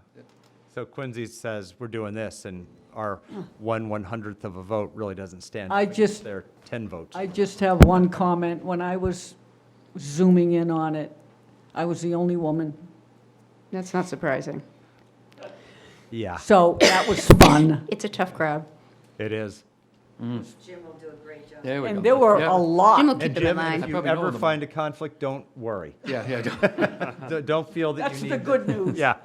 S1: So Quincy says, we're doing this, and our 1/100th of a vote really doesn't stand.
S4: I
S1: because
S4: just-
S1: They're 10 votes.
S4: I just have one comment. When I was zooming in on it, I was the only woman.
S2: that's not surprising.
S1: Yeah,
S4: So that was fun.
S2: It's a tough crowd.
S1: it is.
S12: Jim will do a great job.
S10: There we go.
S4: And there were
S10: Yeah.
S4: a lot.
S2: Jim will keep
S1: And
S2: them in
S1: Jim,
S2: line.
S1: if you
S10: probably know
S1: ever
S10: them.
S1: find a conflict, don't worry.
S10: Yeah.
S1: Don't feel that
S4: That's
S1: you
S4: the
S1: need.
S4: good news.
S1: Yeah.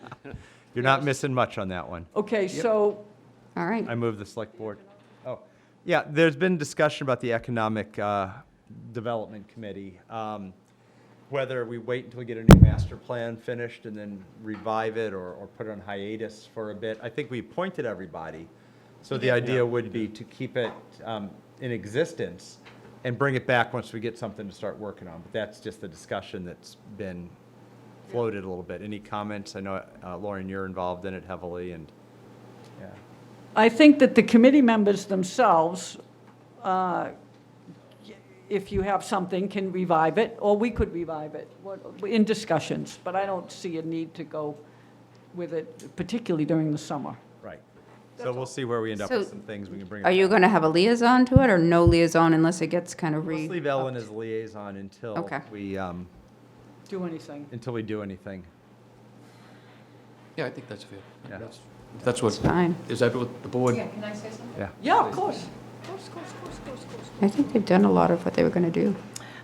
S1: You're not missing much on that one.
S4: Okay, so
S2: All right.
S1: I move the select board. Oh, yeah, there's been discussion about the Economic Development Committee. Whether we wait until we get a new master plan finished and then revive it or put it on hiatus for a bit. I think we appointed everybody. So the idea would be to keep it in existence and bring it back once we get something to start working on. But that's just the discussion that's been floated a little bit. Any comments? I know, Lauren, you're involved in it heavily and, yeah.
S4: I think that the committee members themselves, if you have something, can revive it, or we could revive it in discussions, but I don't see a need to go with it, particularly during the summer.
S1: Right. So we'll see where we end up
S2: So,
S1: with some things we can bring.
S2: Are you going to have a liaison to it or no liaison unless it gets kind of
S1: Let's leave Ellen as liaison until
S2: Okay.
S1: we,
S4: Do anything.
S1: until we do anything.
S10: Yeah, I think that's fair.
S1: Yeah.
S10: That's what,
S2: fine.
S10: is that what the board?
S1: Yeah.
S4: Yeah, of course.
S2: I think they've done a lot of what they were going to do.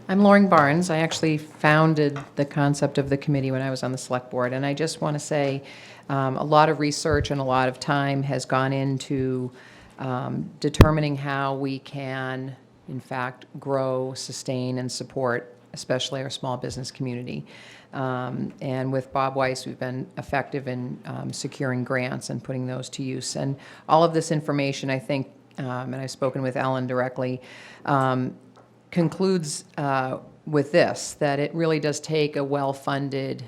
S15: I'm Lauren Barnes. I actually founded the concept of the committee when I was on the select board, and I just want to say a lot of research and a lot of time has gone into determining how we can, in fact, grow, sustain, and support, especially our small business community. And with Bob Weiss, we've been effective in securing grants and putting those to use. And all of this information, I think, and I've spoken with Ellen directly, concludes with this, that it really does take a well-funded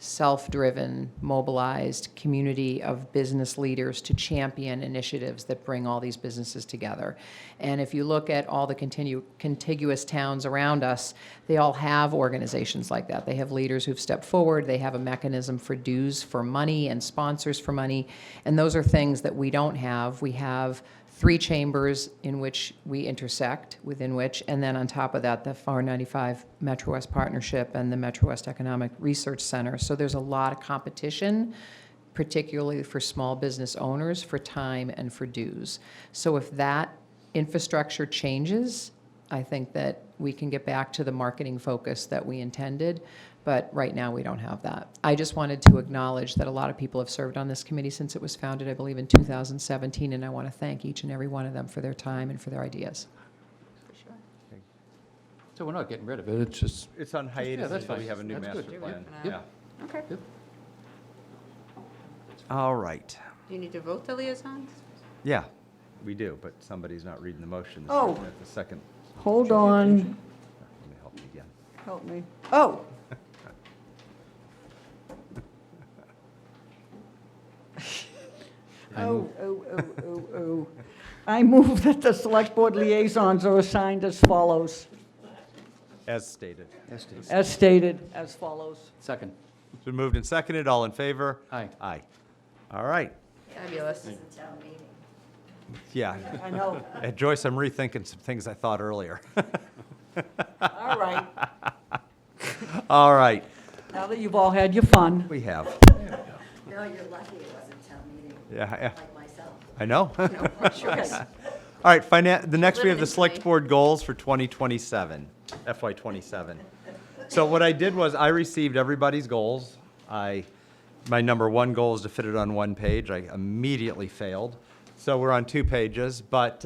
S15: self-driven, mobilized community of business leaders to champion initiatives that bring all these businesses together. And if you look at all the contiguous towns around us, they all have organizations like that. They have leaders who've stepped forward. They have a mechanism for dues for money and sponsors for money. And those are things that we don't have. We have 3 chambers in which we intersect, within which, and then on top of that, the FAR 95 Metro West Partnership and the Metro West Economic Research Center. So there's a lot of competition, particularly for small business owners, for time and for dues. So if that infrastructure changes, I think that we can get back to the marketing focus that we intended, but right now we don't have that. I just wanted to acknowledge that a lot of people have served on this committee since it was founded, I believe, in 2017, and I want to thank each and every one of them for their time and for their ideas.
S10: So we're not getting rid of it, it's just,
S1: It's on hiatus
S10: that's
S1: until we
S10: fine.
S1: have a new
S10: That's
S1: master
S10: good.
S1: plan.
S10: Yep.
S2: Okay.
S10: Yep.
S1: All right.
S2: Do you need to vote the liaisons?
S1: Yeah, we do, but somebody's not reading the motion.
S4: Oh.
S1: At the second.
S4: Hold on,
S1: Let me help you again.
S4: help me. Oh. Oh. I move that the select board liaisons are assigned as follows,
S1: As stated.
S4: as stated, as follows.
S10: second.
S1: It's been moved and seconded. All in favor?
S10: Aye.
S1: Aye. All right.
S2: Fabulous.
S1: Yeah.
S4: I know.
S1: Joyce, I'm rethinking some things I thought earlier.
S4: All right,
S1: All right.
S4: now that you've all had your fun.
S1: We have.
S12: No, you're lucky it wasn't town meeting,
S1: Yeah.
S12: like myself.
S1: I know.
S4: Okay.
S1: All right, the next we have the
S2: Living
S1: select
S2: in
S1: board goals for 2027, FY '27. So what I did was I received everybody's goals. My number 1 goal is to fit it on 1 page. I immediately failed. So we're on 2 pages, but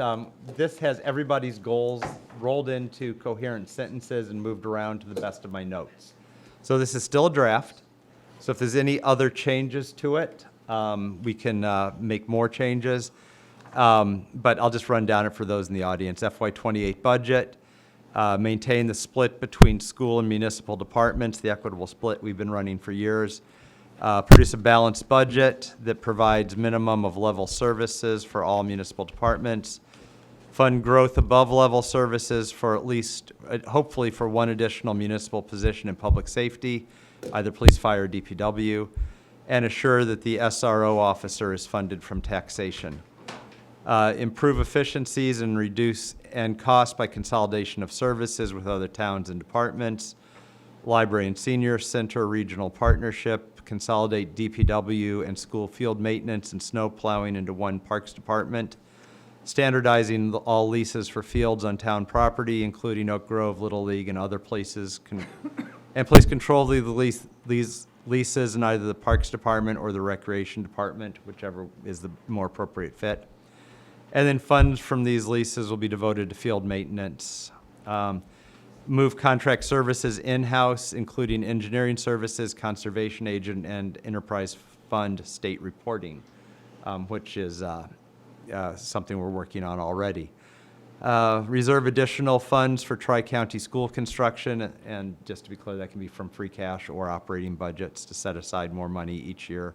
S1: this has everybody's goals rolled into coherent sentences and moved around to the best of my notes. So this is still a draft. So if there's any other changes to it, we can make more changes. But I'll just run down it for those in the audience. FY '28 budget, maintain the split between school and municipal departments, the equitable split we've been running for years. Produce a balanced budget that provides minimum of level services for all municipal departments. Fund growth above level services for at least, hopefully for 1 additional municipal position in public safety, either police, fire, or DPW, and assure that the SRO officer is funded from taxation. Improve efficiencies and reduce cost by consolidation of services with other towns and departments. Library and Senior Center Regional Partnership, consolidate DPW and school field maintenance and snow plowing into 1 Parks Department. Standardizing all leases for fields on town property, including Oak Grove, Little League, and other places. And place control of these leases in either the Parks Department or the Recreation Department, whichever is the more appropriate fit. And then funds from these leases will be devoted to field maintenance. Move contract services in-house, including engineering services, conservation agent, and enterprise fund state reporting, which is something we're working on already. Reserve additional funds for tri-county school construction, and just to be clear, that can be from free cash or operating budgets to set aside more money each year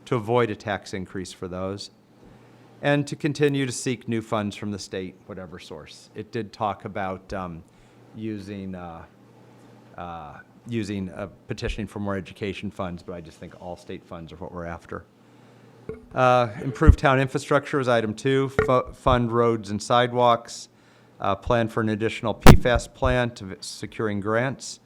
S1: to avoid a tax increase for those. And to continue to seek new funds from the state, whatever source. It did talk about using petitioning for more education funds, but I just think all state funds are what we're after. Improve town infrastructure is item 2. Fund roads and sidewalks. Plan for an additional PFAS plan to securing grants.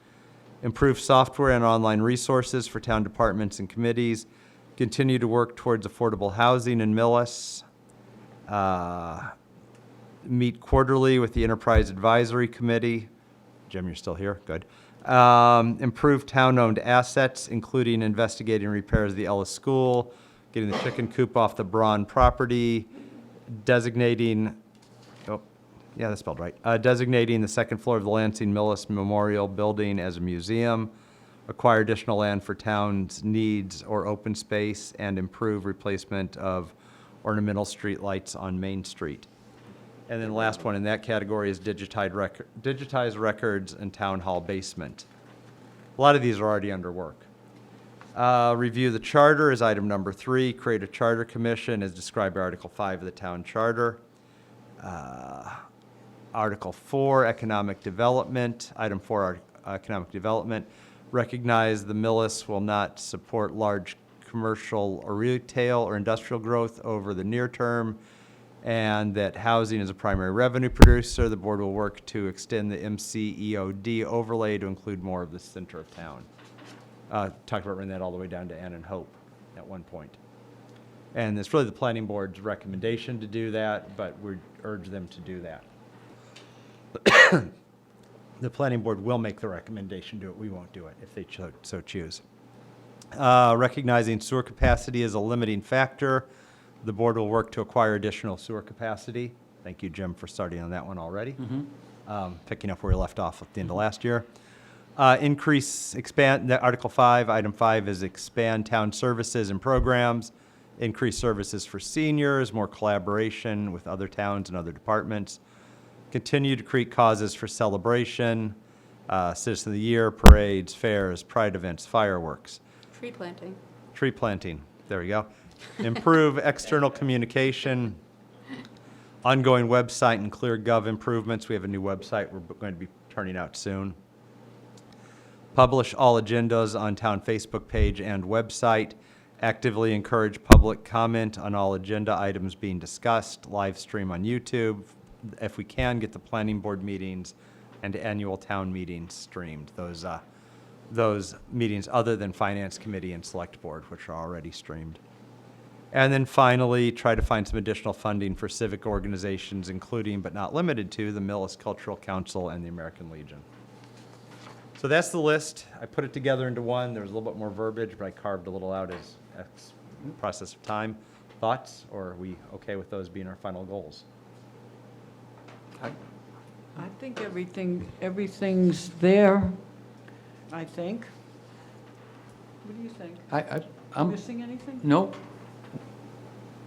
S1: Improve software and online resources for town departments and committees. Continue to work towards affordable housing in Millis. Meet quarterly with the Enterprise Advisory Committee. Jim, you're still here? Good. Improve town-owned assets, including investigating repairs of the Ellis School, getting the chicken coop off the Braun property, designating, that's spelled right, designating the second floor of the Lansing Millis Memorial Building as a museum, acquire additional land for town's needs or open space, and improve replacement of ornamental street lights on Main Street. And then the last one in that category is digitize records and town hall basement. A lot of these are already under work. Review the charter is item number 3. Create a charter commission as described by Article 5 of the town charter. Article 4, economic development. Item 4, economic development. Recognize the Millis will not support large commercial or retail or industrial growth over the near term, and that housing is a primary revenue producer. The board will work to extend the MCEOD overlay to include more of the center of town. Talked about running that all the way down to Ann and Hope at one point. And it's really the planning board's recommendation to do that, but we urge them to do that. The planning board will make the recommendation to do it. We won't do it if they so choose. Recognizing sewer capacity is a limiting factor. The board will work to acquire additional sewer capacity. Thank you, Jim, for starting on that one already. Picking up where we left off at the end of last year. Expand, Article 5, item 5 is expand town services and programs, increase services for seniors, more collaboration with other towns and other departments, continue to create causes for celebration, Citizen of the Year, parades, fairs, pride events, fireworks.
S2: Tree planting.
S1: Tree planting, there we go. Improve external communication, ongoing website and ClearGov improvements. We have a new website we're going to be turning out soon. Publish all agendas on town Facebook page and website. Actively encourage public comment on all agenda items being discussed. Live stream on YouTube. If we can, get the planning board meetings and annual town meetings streamed. Those meetings other than finance committee and select board, which are already streamed. And then finally, try to find some additional funding for civic organizations, including but not limited to the Millis Cultural Council and the American Legion. So that's the list. I put it together into one. There was a little bit more verbiage, but I carved a little out as process of time. Thoughts, or are we okay with those being our final goals?
S4: I think everything's there, I think. What do you think?
S10: I'm,
S4: Missing anything?
S10: no.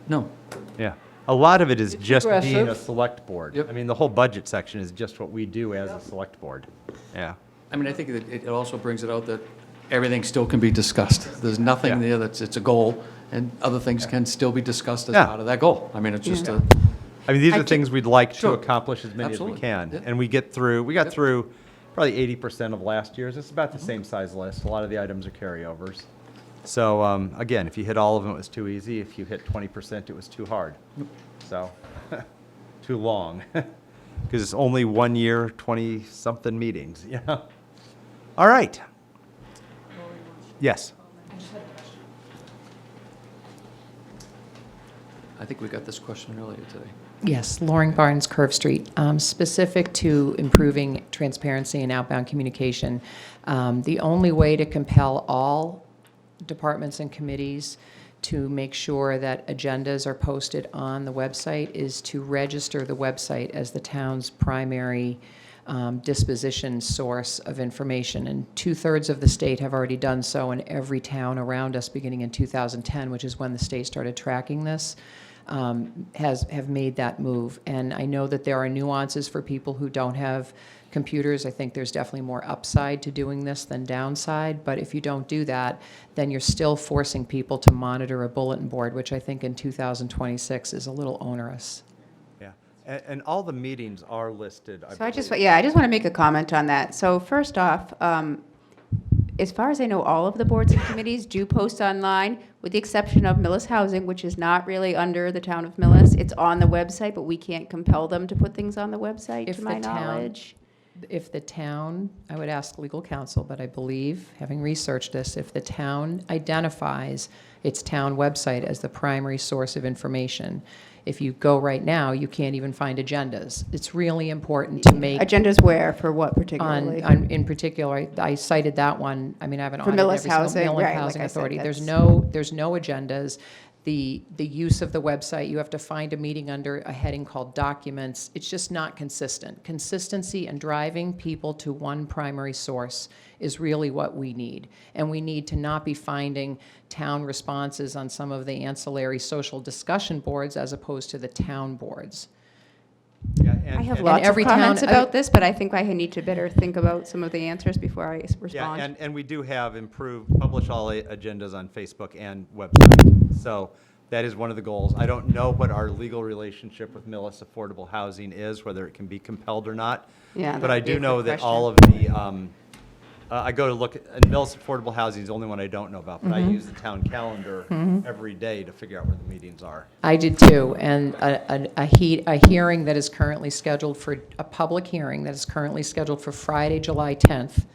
S10: No.
S1: Yeah. A lot of it is
S4: It's
S1: just being a
S4: aggressive.
S1: select board.
S10: Yep.
S1: I mean, the whole budget section is just what we do as a select board. Yeah.
S10: I mean, I think that it also brings it out that everything still can be discussed. There's nothing
S1: Yeah.
S10: there it's a goal, and other things can still be discussed as
S1: Yeah.
S10: part of that goal. I mean, it's just a,
S1: I mean, these are
S4: I
S1: things we'd like to
S10: Sure.
S1: accomplish as many as we
S10: Absolutely.
S1: can.
S10: Yep.
S1: And we got
S10: Yep.
S1: through probably 80% of last year's. It's about the same size list. A lot of the items are carryovers. So, again, if you hit all of them, it was too easy. If you hit 20%, it was too hard. So, too long. Because it's only 1 year, 20-something meetings, you know? All right. Yes.
S10: I think we got this question earlier today.
S15: Yes, Loring Barnes, Curve Street. Specific to improving transparency and outbound communication, the only way to compel all departments and committees to make sure that agendas are posted on the website is to register the website as the town's primary disposition source of information. And 2/3 of the state have already done so, and every town around us, beginning in 2010, which is when the state started tracking this, have made that move. And I know that there are nuances for people who don't have computers. I think there's definitely more upside to doing this than downside. But if you don't do that, then you're still forcing people to monitor a bulletin board, which I think in 2026 is a little onerous.
S1: Yeah. And all the meetings are listed.
S2: So I just want to make a comment on that. So first off, as far as I know, all of the boards and committees do post online, with the exception of Millis Housing, which is not really under the town of Millis. It's on the website, but we can't compel them to put things on the website, to my knowledge.
S15: If the town, I would ask legal counsel, but I believe, having researched this, if the town identifies its town website as the primary source of information, if you go right now, you can't even find agendas. It's really important to make.
S2: Agendas where, for what particularly?
S15: In particular, I cited that one. I mean, I haven't
S2: For
S15: audited
S2: Millis
S15: every single
S2: Housing,
S15: Millis
S2: right,
S15: Housing
S2: like I said,
S15: Authority. There's
S2: that's-
S15: no agendas. The use of the website, you have to find a meeting under a heading called documents. It's just not consistent. Consistency and driving people to one primary source is really what we need. And we need to not be finding town responses on some of the ancillary social discussion boards as opposed to the town boards.
S1: Yeah,
S2: I have
S1: and-
S2: lots of
S15: every town-
S2: comments about this, but I think I need to better think about some of the answers before I
S1: Yeah,
S2: respond.
S1: and we do have publish all agendas on Facebook and website. So that is one of the goals. I don't know what our legal relationship with Millis Affordable Housing is, whether it can be compelled or not.
S2: Yeah,
S1: But I
S2: that'd be
S1: do
S2: a
S1: know
S2: quick
S1: that
S2: question.
S1: all of the, I go to look, and Millis Affordable Housing is the only one I don't know about, but I use the town calendar every day to figure out where the meetings are.
S15: I did too, and a hearing that is currently scheduled for, a public hearing that is currently scheduled for Friday, July 10th,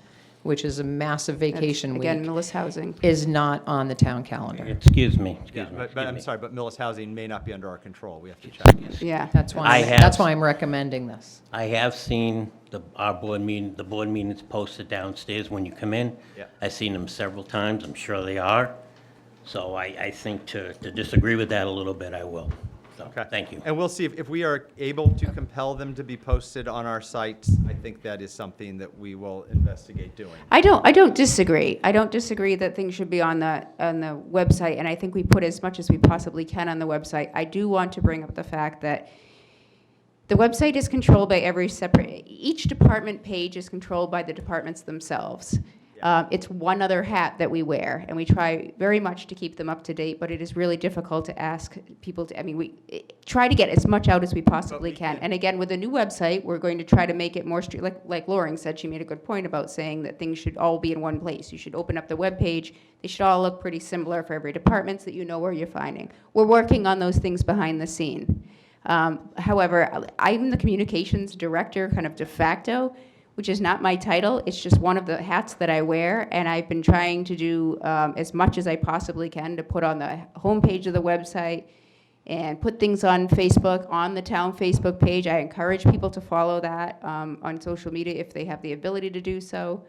S15: which is a massive vacation
S2: Again,
S15: week,
S2: Millis Housing.
S15: is not on the town calendar.
S14: Excuse me,
S1: Yeah,
S14: excuse me.
S1: but I'm
S14: excuse me.
S1: sorry, but Millis Housing may not be under our control. We have to check.
S2: Yeah.
S15: That's
S14: I
S15: why,
S14: have-
S15: that's why I'm recommending this.
S14: I have seen our board meeting, the board meetings posted downstairs when you come in.
S1: Yeah.
S14: I've seen them several times, I'm sure they are. So I think to disagree with that a little bit, I will. So,
S1: Okay.
S14: thank you.
S1: And we'll see if we are able to compel them to be posted on our sites. I think that is something that we will investigate doing.
S2: I don't disagree. I don't disagree that things should be on the website, and I think we put as much as we possibly can on the website. I do want to bring up the fact that the website is controlled by each department page is controlled by the departments themselves. It's one other hat that we wear, and we try very much to keep them up to date, but it is really difficult to ask people to, we try to get as much out as we possibly can. And again, with a new website, we're going to try to make it more, like Loring said, she made a good point about saying that things should all be in one place. You should open up the web page. They should all look pretty similar for every department so that you know where you're finding. We're working on those things behind the scene. However, I'm the communications director, kind of de facto, which is not my title. It's just one of the hats that I wear, and I've been trying to do as much as I possibly can to put on the homepage of the website and put things on Facebook, on the town Facebook page. I encourage people to follow that on social media if they have the ability to do so.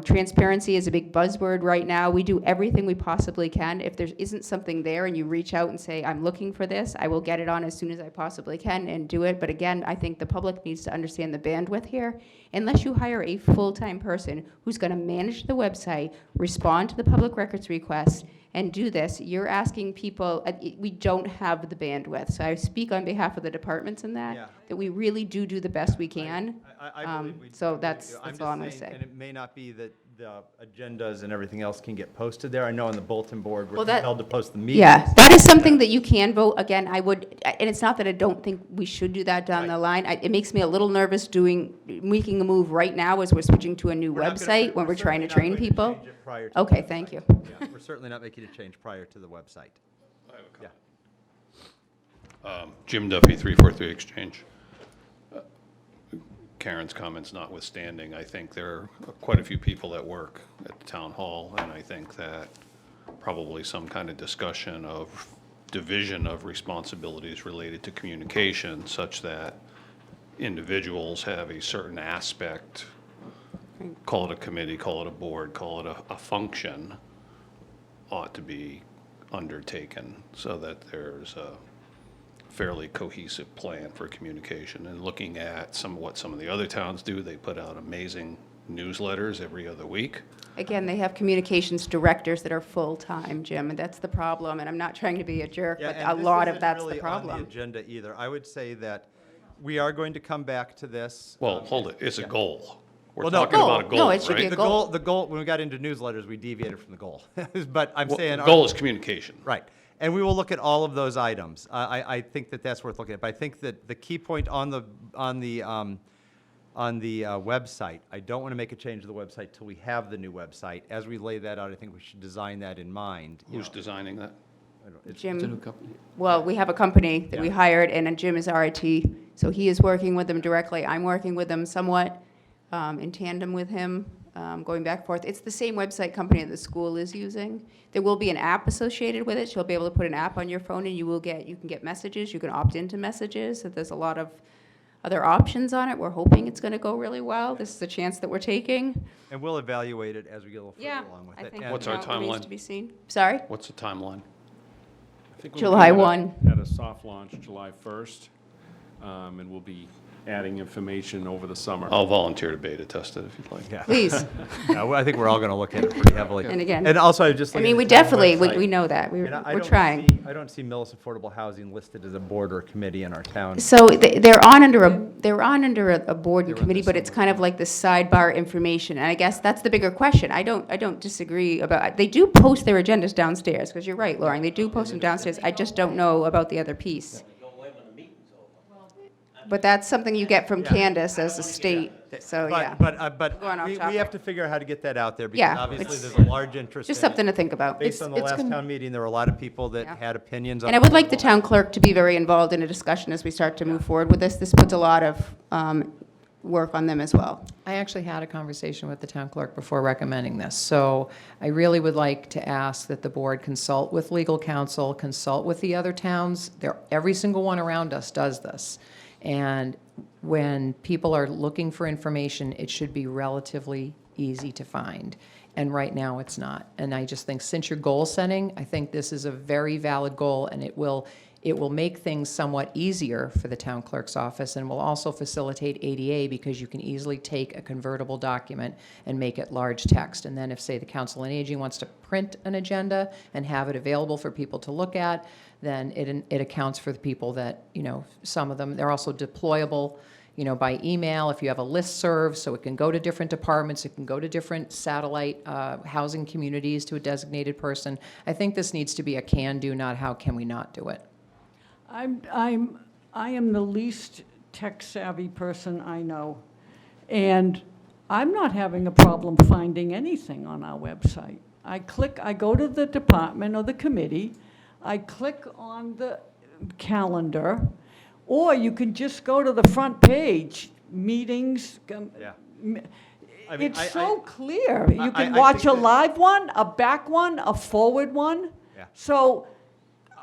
S2: Transparency is a big buzzword right now. We do everything we possibly can. If there isn't something there and you reach out and say, I'm looking for this, I will get it on as soon as I possibly can and do it. But again, I think the public needs to understand the bandwidth here. Unless you hire a full-time person who's going to manage the website, respond to the public records requests, and do this, you're asking people, we don't have the bandwidth. So I speak on behalf of the departments in that,
S1: Yeah.
S2: that we really do the best we can.
S1: I believe we
S2: So
S1: really
S2: that's
S1: do.
S2: all I'm
S1: just
S2: going to
S1: saying,
S2: say.
S1: And it may not be that the agendas and everything else can get posted there. I know on the bulletin board, we're
S2: Well, that-
S1: compelled to post the meetings.
S2: Yeah, that is something that you can vote, again, I would, and it's not that I don't think we should do that down the line. It makes me a little nervous making a move right now as we're switching to a new
S1: We're not gonna-
S2: website when we're trying to train
S1: certainly not
S2: people.
S1: going to change it prior to the
S2: Okay,
S1: website.
S2: thank you.
S1: Yeah, we're certainly not making a change prior to the website. Yeah.
S16: Jim Duffy, 343 Exchange. Karen's comments notwithstanding, I think there are quite a few people that work at the town hall, and I think that probably some kind of discussion of division of responsibilities related to communication, such that individuals have a certain aspect, call it a committee, call it a board, call it a function, ought to be undertaken so that there's a fairly cohesive plan for communication. And looking at what some of the other towns do, they put out amazing newsletters every other week.
S2: Again, they have communications directors that are full-time, Jim, and that's the problem, and I'm not trying to be a jerk,
S1: Yeah,
S2: but
S1: and
S2: a
S1: this
S2: lot of
S1: isn't
S2: that's the
S1: really on
S2: problem.
S1: the agenda either. I would say that we are going to come back to this.
S16: Well, hold it, it's a goal. We're
S1: Well, no,
S16: talking about a
S2: no,
S16: goal,
S2: it should be
S16: right?
S2: a
S1: The goal, when we got into newsletters, we deviated from the goal. But I'm
S16: Well,
S1: saying.
S16: the goal is communication.
S1: Right. And we will look at all of those items. I think that that's worth looking at. But I think that the key point on the website, I don't want to make a change to the website till we have the new website. As we lay that out, I think we should design that in mind.
S16: Who's designing that?
S10: It's a new
S2: Jim,
S10: company.
S2: well, we have a company that we
S1: Yeah.
S2: hired, and Jim is our IT, so he is working with them directly. I'm working with them somewhat in tandem with him, going back and forth. It's the same website company that the school is using. There will be an app associated with it. She'll be able to put an app on your phone, and you can get messages. You can opt into messages. So there's a lot of other options on it. We're hoping it's going to go really well. This is a chance that we're taking.
S1: And we'll evaluate it as we get a little
S2: Yeah,
S1: further along with
S2: I
S1: it.
S2: think
S1: And-
S16: What's our
S2: now it remains
S16: timeline?
S2: to be seen. Sorry?
S16: What's the timeline?
S3: I think we'll
S2: July
S3: be
S2: 1.
S3: At a soft launch, July 1st, and we'll be adding information over the summer.
S16: I'll volunteer to beta test it if you'd like.
S1: Yeah.
S2: Please.
S1: Yeah, well, I think we're all going to look at it pretty heavily.
S2: And again-
S1: And also, I just.
S2: I
S1: looking
S2: mean,
S1: at
S2: we
S1: the town
S2: definitely,
S1: website,
S2: we know that.
S1: and I
S2: We're
S1: don't
S2: trying.
S1: I don't see Millis Affordable Housing listed as a board or committee in our town.
S2: So they're on under a board and committee, but it's kind of like the sidebar information. And I guess that's the bigger question. I don't disagree about, they do post their agendas downstairs, because you're right, Lauren, they do post them downstairs. I just don't know about the other piece. But that's something you get from Candace as a state, so yeah.
S1: But
S2: Going off
S1: we
S2: topic.
S1: have to figure out how to get that out there, because
S2: Yeah,
S1: obviously
S2: it's
S1: there's a large interest in
S2: Just
S1: it.
S2: something to think about.
S1: Based on the
S15: it's
S1: last
S15: gonna-
S1: town meeting, there were a lot of people that
S2: Yeah.
S1: had opinions on.
S2: And I would like the
S1: affordable
S2: town clerk to be very involved in a discussion as we start to move forward with this. This puts a lot of work on them as well.
S15: I actually had a conversation with the town clerk before recommending this. So I really would like to ask that the board consult with legal counsel, consult with the other towns. Every single one around us does this. And when people are looking for information, it should be relatively easy to find. And right now, it's not. And I just think since you're goal setting, I think this is a very valid goal, and it will make things somewhat easier for the town clerk's office, and will also facilitate ADA, because you can easily take a convertible document and make it large text. And then if, say, the Council on Aging wants to print an agenda and have it available for people to look at, then it accounts for the people that, some of them, they're also deployable, by email, if you have a listserv, so it can go to different departments, it can go to different satellite housing communities to a designated person. I think this needs to be a can-do, not how can we not do it.
S4: I am the least tech-savvy person I know, and I'm not having a problem finding anything on our website. I go to the department or the committee, I click on the calendar, or you can just go to the front page, meetings.
S1: Yeah. I mean,
S4: It's so clear. You
S1: I
S4: can watch
S1: think
S4: a
S1: that-
S4: live one, a back one, a forward one.
S1: Yeah.
S4: So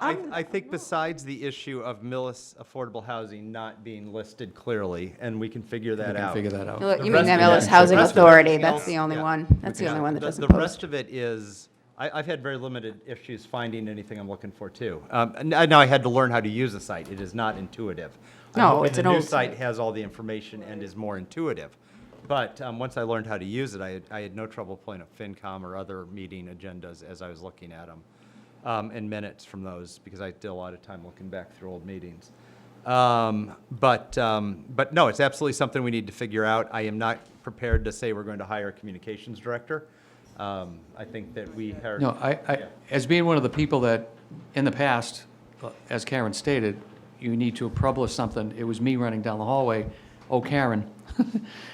S1: I think besides the issue of Millis Affordable Housing not being listed clearly, and we can figure that out.
S10: Figure that out.
S2: You mean
S1: rest
S2: the
S1: of it-
S2: Millis Housing
S1: the rest of
S2: Authority,
S1: everything
S2: that's
S1: else-
S2: the only
S1: yeah.
S2: one. That's the
S1: Yeah.
S2: only one that doesn't
S1: The
S2: post.
S1: rest of it is, I've had very limited issues finding anything I'm looking for, too. Now I had to learn how to use the site. It is not intuitive. I'm
S2: No,
S1: hoping
S2: it's an
S1: The new
S2: old
S1: site has all the information and is more intuitive. But once I learned how to use it, I had no trouble pulling up FinCom or other meeting agendas as I was looking at them, and minutes from those, because I did a lot of time looking back through old meetings. But no, it's absolutely something we need to figure out. I am not prepared to say we're going to hire a communications director. I think that we are.
S10: No, as being one of the people that, in the past, as Karen stated, you need to publish something, it was me running down the hallway, oh, Karen,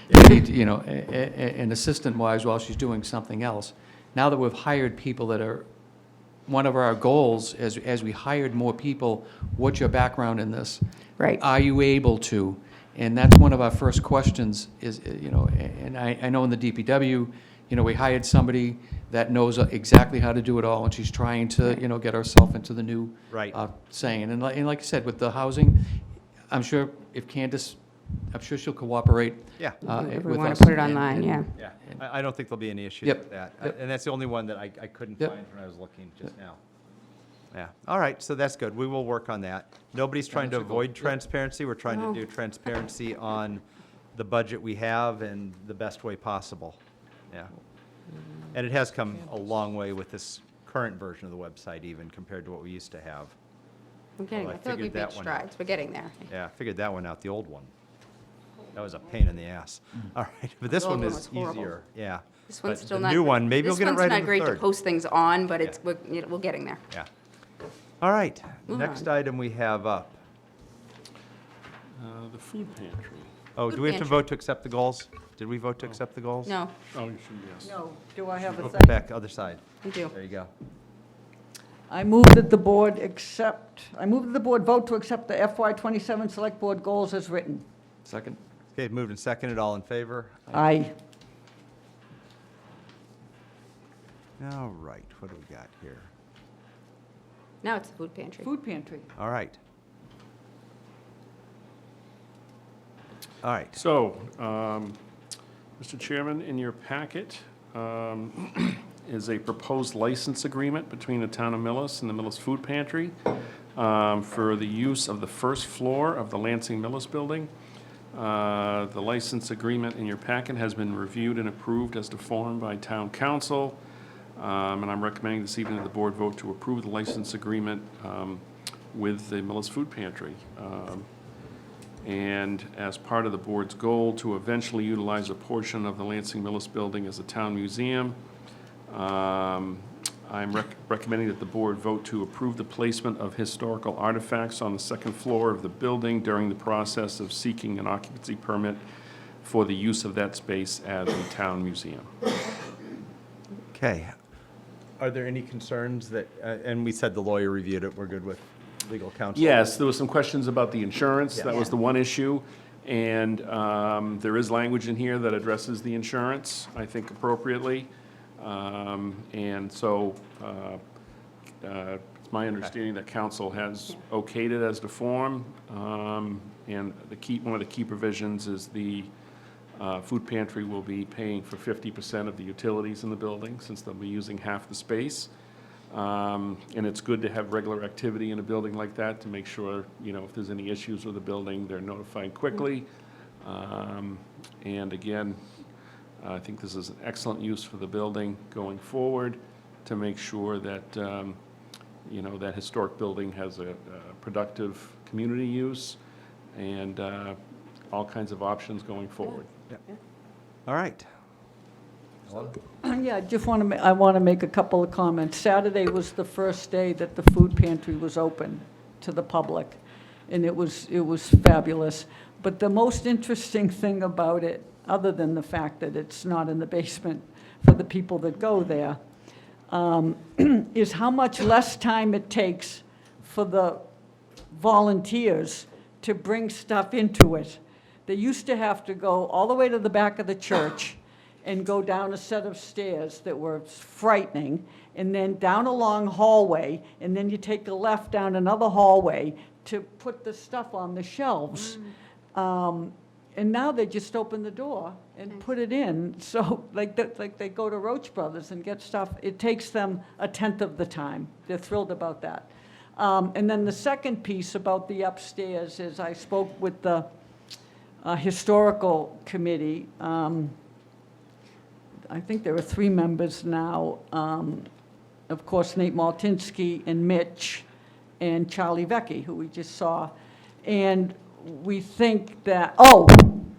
S10: an assistant-wise while she's doing something else. Now that we've hired people that are, one of our goals, as we hired more people, what's your background in this?
S2: Right.
S10: Are you able to? And that's one of our first questions is, and I know in the DPW, we hired somebody that knows exactly how to do it all, and she's trying to, get herself into the new
S1: Right.
S10: saying. And like I said, with the housing, I'm sure if Candace, I'm sure she'll cooperate.
S1: Yeah.
S2: If we
S10: with
S2: want
S10: us
S2: to put it
S10: and-
S2: online,
S10: and-
S2: yeah.
S1: Yeah, I don't think there'll be any issues
S10: Yep.
S1: with that.
S10: Yep.
S1: And that's the only one that I couldn't
S10: Yep.
S1: find when I was looking just now. Yeah, all right, so that's good. We will work on that. Nobody's trying to avoid transparency. We're trying to do transparency on the budget we have and the best way possible. Yeah. And it has come a long way with this current version of the website even compared to what we used to have.
S2: We're getting,
S1: Well, I
S2: I feel like we've
S1: figured
S2: made
S1: that one
S2: strides. We're getting there.
S1: Yeah, I figured that one out, the old one. That was a pain in the ass. All right, but this
S2: The old
S1: one
S2: one
S1: is
S2: was horrible.
S1: easier, yeah.
S2: This one's
S1: But
S2: still
S1: the
S2: not.
S1: new one, maybe we'll get it right in
S2: This one's not
S1: the
S2: great to
S1: third.
S2: post things on, but it's, we're getting there.
S1: Yeah. All right,
S2: Move
S1: next
S2: on.
S1: item we have up.
S3: The food pantry.
S1: Oh,
S2: Food
S1: do we have to
S2: pantry.
S1: vote to accept the goals? Did we vote to accept the goals?
S2: No,
S3: Oh, you should, yes.
S4: No, do I have a
S1: Go
S4: second?
S1: back, other side.
S2: we do.
S1: There you go.
S4: I move that the board vote to accept the FY '27 Select Board goals as written.
S10: Second?
S1: Okay, moved and seconded, all in favor?
S4: Aye.
S1: All right, what do we got here?
S2: Now it's the food pantry.
S4: Food pantry.
S1: All right. All right,
S3: So, Mr. Chairman, in your packet is a proposed license agreement between the town of Millis and the Millis Food Pantry for the use of the first floor of the Lansing Millis Building. The license agreement in your packet has been reviewed and approved as to form by town council. And I'm recommending this evening that the board vote to approve the license agreement with the Millis Food Pantry. And as part of the board's goal to eventually utilize a portion of the Lansing Millis building as a town museum, I'm recommending that the board vote to approve the placement of historical artifacts on the second floor of the building during the process of seeking an occupancy permit for the use of that space as a town museum.
S1: Okay. Are there any concerns that, and we said the lawyer reviewed it, we're good with legal counsel?
S3: Yes, there was some questions about the insurance. That
S1: Yes.
S3: was the one issue. And there is language in here that addresses the insurance, I think appropriately. And so it's my understanding that council has okayed it as to form. And one of the key provisions is the food pantry will be paying for 50% of the utilities in the building, since they'll be using half the space. And it's good to have regular activity in a building like that to make sure, if there's any issues with the building, they're notified quickly. And again, I think this is an excellent use for the building going forward to make sure that, that historic building has a productive community use and all kinds of options going forward.
S1: All right.
S4: Yeah, I want to make a couple of comments. Saturday was the first day that the food pantry was open to the public, and it was fabulous. But the most interesting thing about it, other than the fact that it's not in the basement for the people that go there, is how much less time it takes for the volunteers to bring stuff into it. They used to have to go all the way to the back of the church and go down a set of stairs that were frightening, and then down a long hallway, and then you take a left down another hallway to put the stuff on the shelves. And now they just open the door and put it in. So like they go to Roach Brothers and get stuff. It takes them a tenth of the time. They're thrilled about that. And then the second piece about the upstairs is I spoke with the historical committee. I think there are 3 members now. Of course, Nate Maltinsky and Mitch and Charlie Vecchi, who we just saw. And we think that,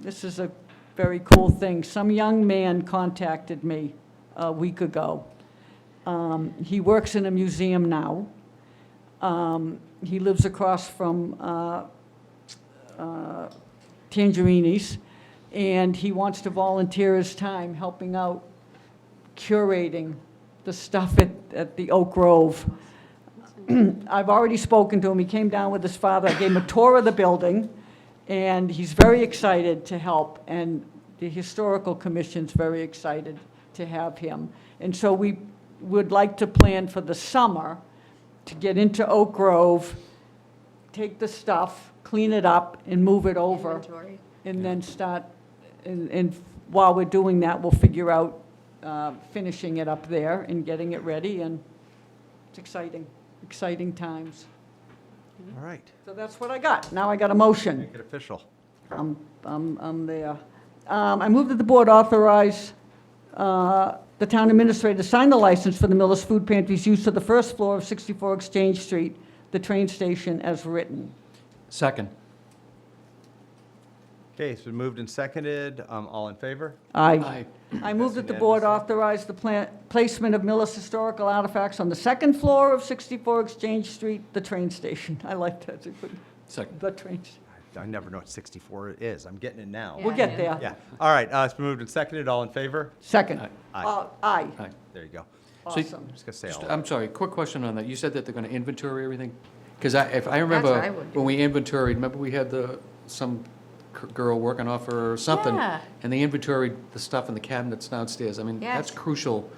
S4: this is a very cool thing. Some young man contacted me a week ago. He works in a museum now. He lives across from Tangerini's, and he wants to volunteer his time helping out curating the stuff at the Oak Grove. I've already spoken to him. He came down with his father. I gave him a tour of the building, and he's very excited to help, and the Historical Commission's very excited to have him. And so we would like to plan for the summer to get into Oak Grove, take the stuff, clean it up, and move it over.
S2: Inventory.
S4: And then start, and while we're doing that, we'll figure out finishing it up there and getting it ready, and it's exciting times.
S1: All right.
S4: So that's what I got. Now I got a motion.
S1: Make it official.
S4: I'm there. I move that the board authorize the town administrator to sign the license for the Millis Food Pantry's use of the first floor of 64 Exchange Street, the train station, as written.
S10: Second.
S1: Okay, it's been moved and seconded. All in favor?
S4: Aye. I move that the board authorize the placement of Millis historical artifacts on the second floor of 64 Exchange Street, the train station. I like that. It's a good-
S10: Second.
S4: The train.
S1: I never know what 64 is. I'm getting it now.
S4: We'll get there.
S1: Yeah. All right, it's been moved and seconded. All in favor?
S4: Second.
S1: Aye.
S4: Aye.
S10: Aye.
S1: There you go.
S10: So-
S4: Awesome.
S1: I'm just gonna say
S10: Just-
S1: all.
S10: I'm sorry, quick question on that. You said that they're going to inventory everything? Because if I remember,
S2: what I would do.
S10: when we inventoried, remember we had some girl working off her or something?
S2: Yeah.
S10: And they inventoried the stuff in the cabinets downstairs. I mean, that's
S2: Yes.
S10: crucial,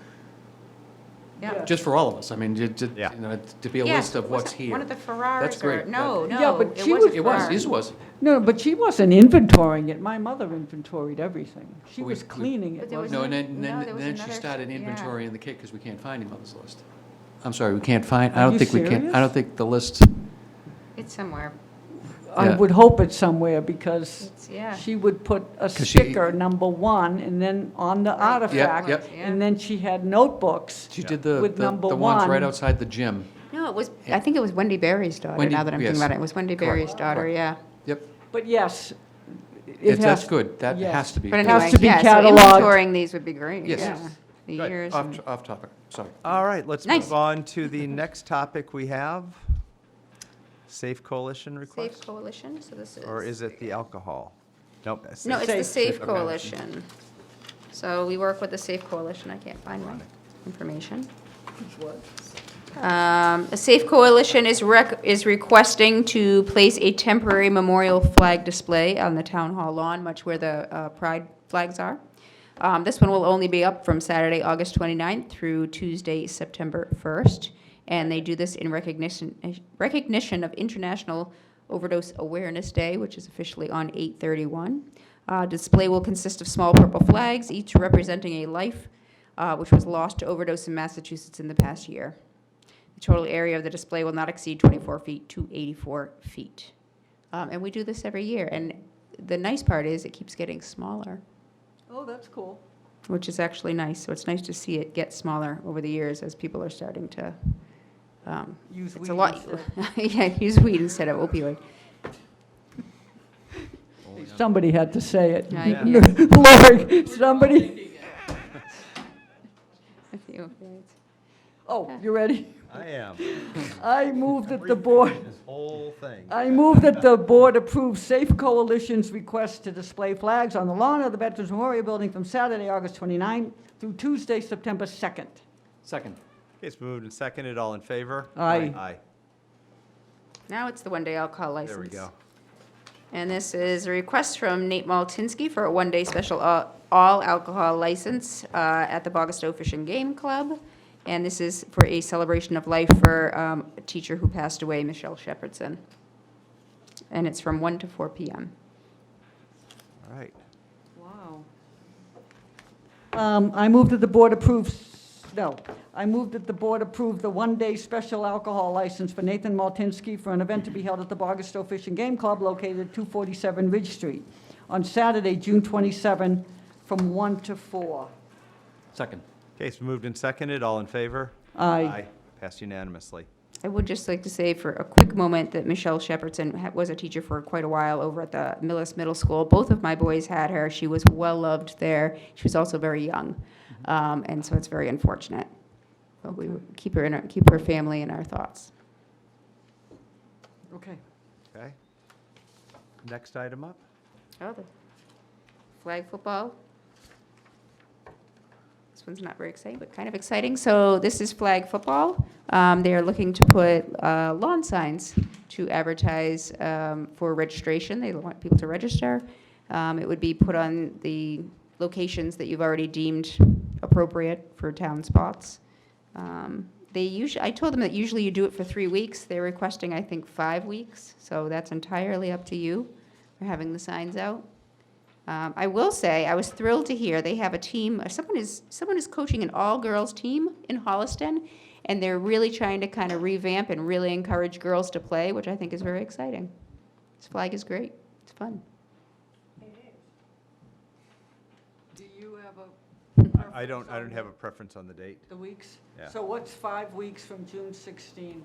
S2: Yeah.
S10: just for all of us. I mean,
S1: Yeah.
S10: to be a
S2: Yeah,
S10: list of
S2: was
S10: what's
S2: it
S10: here.
S2: One of the Ferraris.
S10: That's great.
S2: No,
S4: Yeah, but
S2: it
S4: she
S2: wasn't
S10: It was,
S2: Ferrari.
S10: his was.
S4: No, but she wasn't inventorying it. My mother inventoried everything. She
S10: We-
S4: was cleaning
S2: But
S4: it,
S2: there was
S4: wasn't
S10: No,
S4: it?
S10: and
S2: No, there was
S10: then she
S2: another-
S10: started
S2: yeah.
S10: inventorying the kit because we can't find him on this list. I'm sorry, we can't find, I
S4: Are
S10: don't
S4: you
S10: think we can,
S4: serious?
S10: I don't think the list,
S2: It's somewhere.
S4: I
S10: Yeah.
S4: would hope it's somewhere, because
S2: It's- yeah.
S4: she would put a
S10: 'Cause she-
S4: sticker, number 1, and then on the artifact.
S10: yep.
S4: And then she had notebooks.
S10: She did the
S4: With number
S10: ones right
S4: 1.
S10: outside the gym.
S2: No, it was, I think it was Wendy Berry's daughter,
S10: Wendy-
S2: now that I'm thinking
S10: yes.
S2: about it. It was Wendy
S10: Correct.
S2: Berry's daughter, yeah.
S10: Yep.
S4: But yes, it
S10: That's
S4: has.
S10: good. That
S4: yes.
S10: has to be.
S2: But
S4: It has
S2: anyway,
S4: to be
S2: yeah, so
S4: cataloged.
S2: inventorying these would be great,
S10: Yes.
S2: yeah. The
S1: Good.
S2: years.
S10: Off,
S2: and-
S10: off topic, sorry.
S1: All right, let's
S2: Nice.
S1: move on to the next topic we have. Safe Coalition
S2: Safe
S1: request?
S2: Coalition, so this is.
S1: Or is it the alcohol? Nope. that's
S2: No,
S1: safe.
S2: it's the Safe
S1: Okay.
S2: Coalition. So we work with the Safe Coalition. I can't find my information. The Safe Coalition is requesting to place a temporary memorial flag display on the town hall lawn, much where the pride flags are. This one will only be up from Saturday, August 29th through Tuesday, September 1st. And they do this in recognition of International Overdose Awareness Day, which is officially on 8/31. Display will consist of small purple flags, each representing a life which was lost to overdose in Massachusetts in the past year. The total area of the display will not exceed 24 feet to 84 feet. And we do this every year. And the nice part is it keeps getting smaller,
S4: Oh, that's cool.
S2: which is actually nice. So it's nice to see it get smaller over the years as people are starting to.
S4: Use
S2: It's
S4: weed
S2: a lot,
S4: instead.
S2: yeah, use weed instead of opioid.
S4: Somebody had to say it.
S2: Yeah.
S4: Lord, somebody.
S2: The opioids.
S4: Oh, you ready?
S1: I am.
S4: I move that the board,
S1: This whole thing.
S4: I move that the board approve Safe Coalition's request to display flags on the lawn of the Veterans Memorial Building from Saturday, August 29th through Tuesday, September 2nd.
S10: Second.
S1: Okay, it's moved and seconded. All in favor?
S4: Aye.
S1: Aye.
S2: Now it's the one-day alcohol license.
S1: There we go.
S2: And this is a request from Nate Maltinsky for a one-day special all alcohol license at the Bogastow Fish and Game Club. And this is for a celebration of life for a teacher who passed away, Michelle Shepherdson. And it's from 1 to 4 p.m.
S1: All right.
S4: Wow. I move that the board approves, no, I move that the board approve the one-day special alcohol license for Nathan Maltinsky for an event to be held at the Bogastow Fish and Game Club located at 247 Ridge Street on Saturday, June 27, from 1 to 4.
S10: Second.
S1: Okay, it's moved and seconded. All in favor?
S4: Aye.
S1: Passed unanimously.
S2: I would just like to say for a quick moment that Michelle Shepherdson was a teacher for quite a while over at the Millis Middle School. Both of my boys had her. She was well-loved there. She was also very young, and so it's very unfortunate. But we would keep her family in our thoughts.
S4: Okay.
S1: Okay. Next item up.
S2: Oh, the flag football. This one's not very exciting, but kind of exciting. So this is flag football. They're looking to put lawn signs to advertise for registration. They want people to register. It would be put on the locations that you've already deemed appropriate for town spots. I told them that usually you do it for 3 weeks. They're requesting, I think, 5 weeks. So that's entirely up to you for having the signs out. I will say, I was thrilled to hear they have a team, someone is coaching an all-girls team in Holliston, and they're really trying to kind of revamp and really encourage girls to play, which I think is very exciting. This flag is great. It's fun.
S4: Do you have a?
S1: I don't have a preference on the date.
S4: The weeks?
S1: Yeah.
S4: So what's 5 weeks from June 16?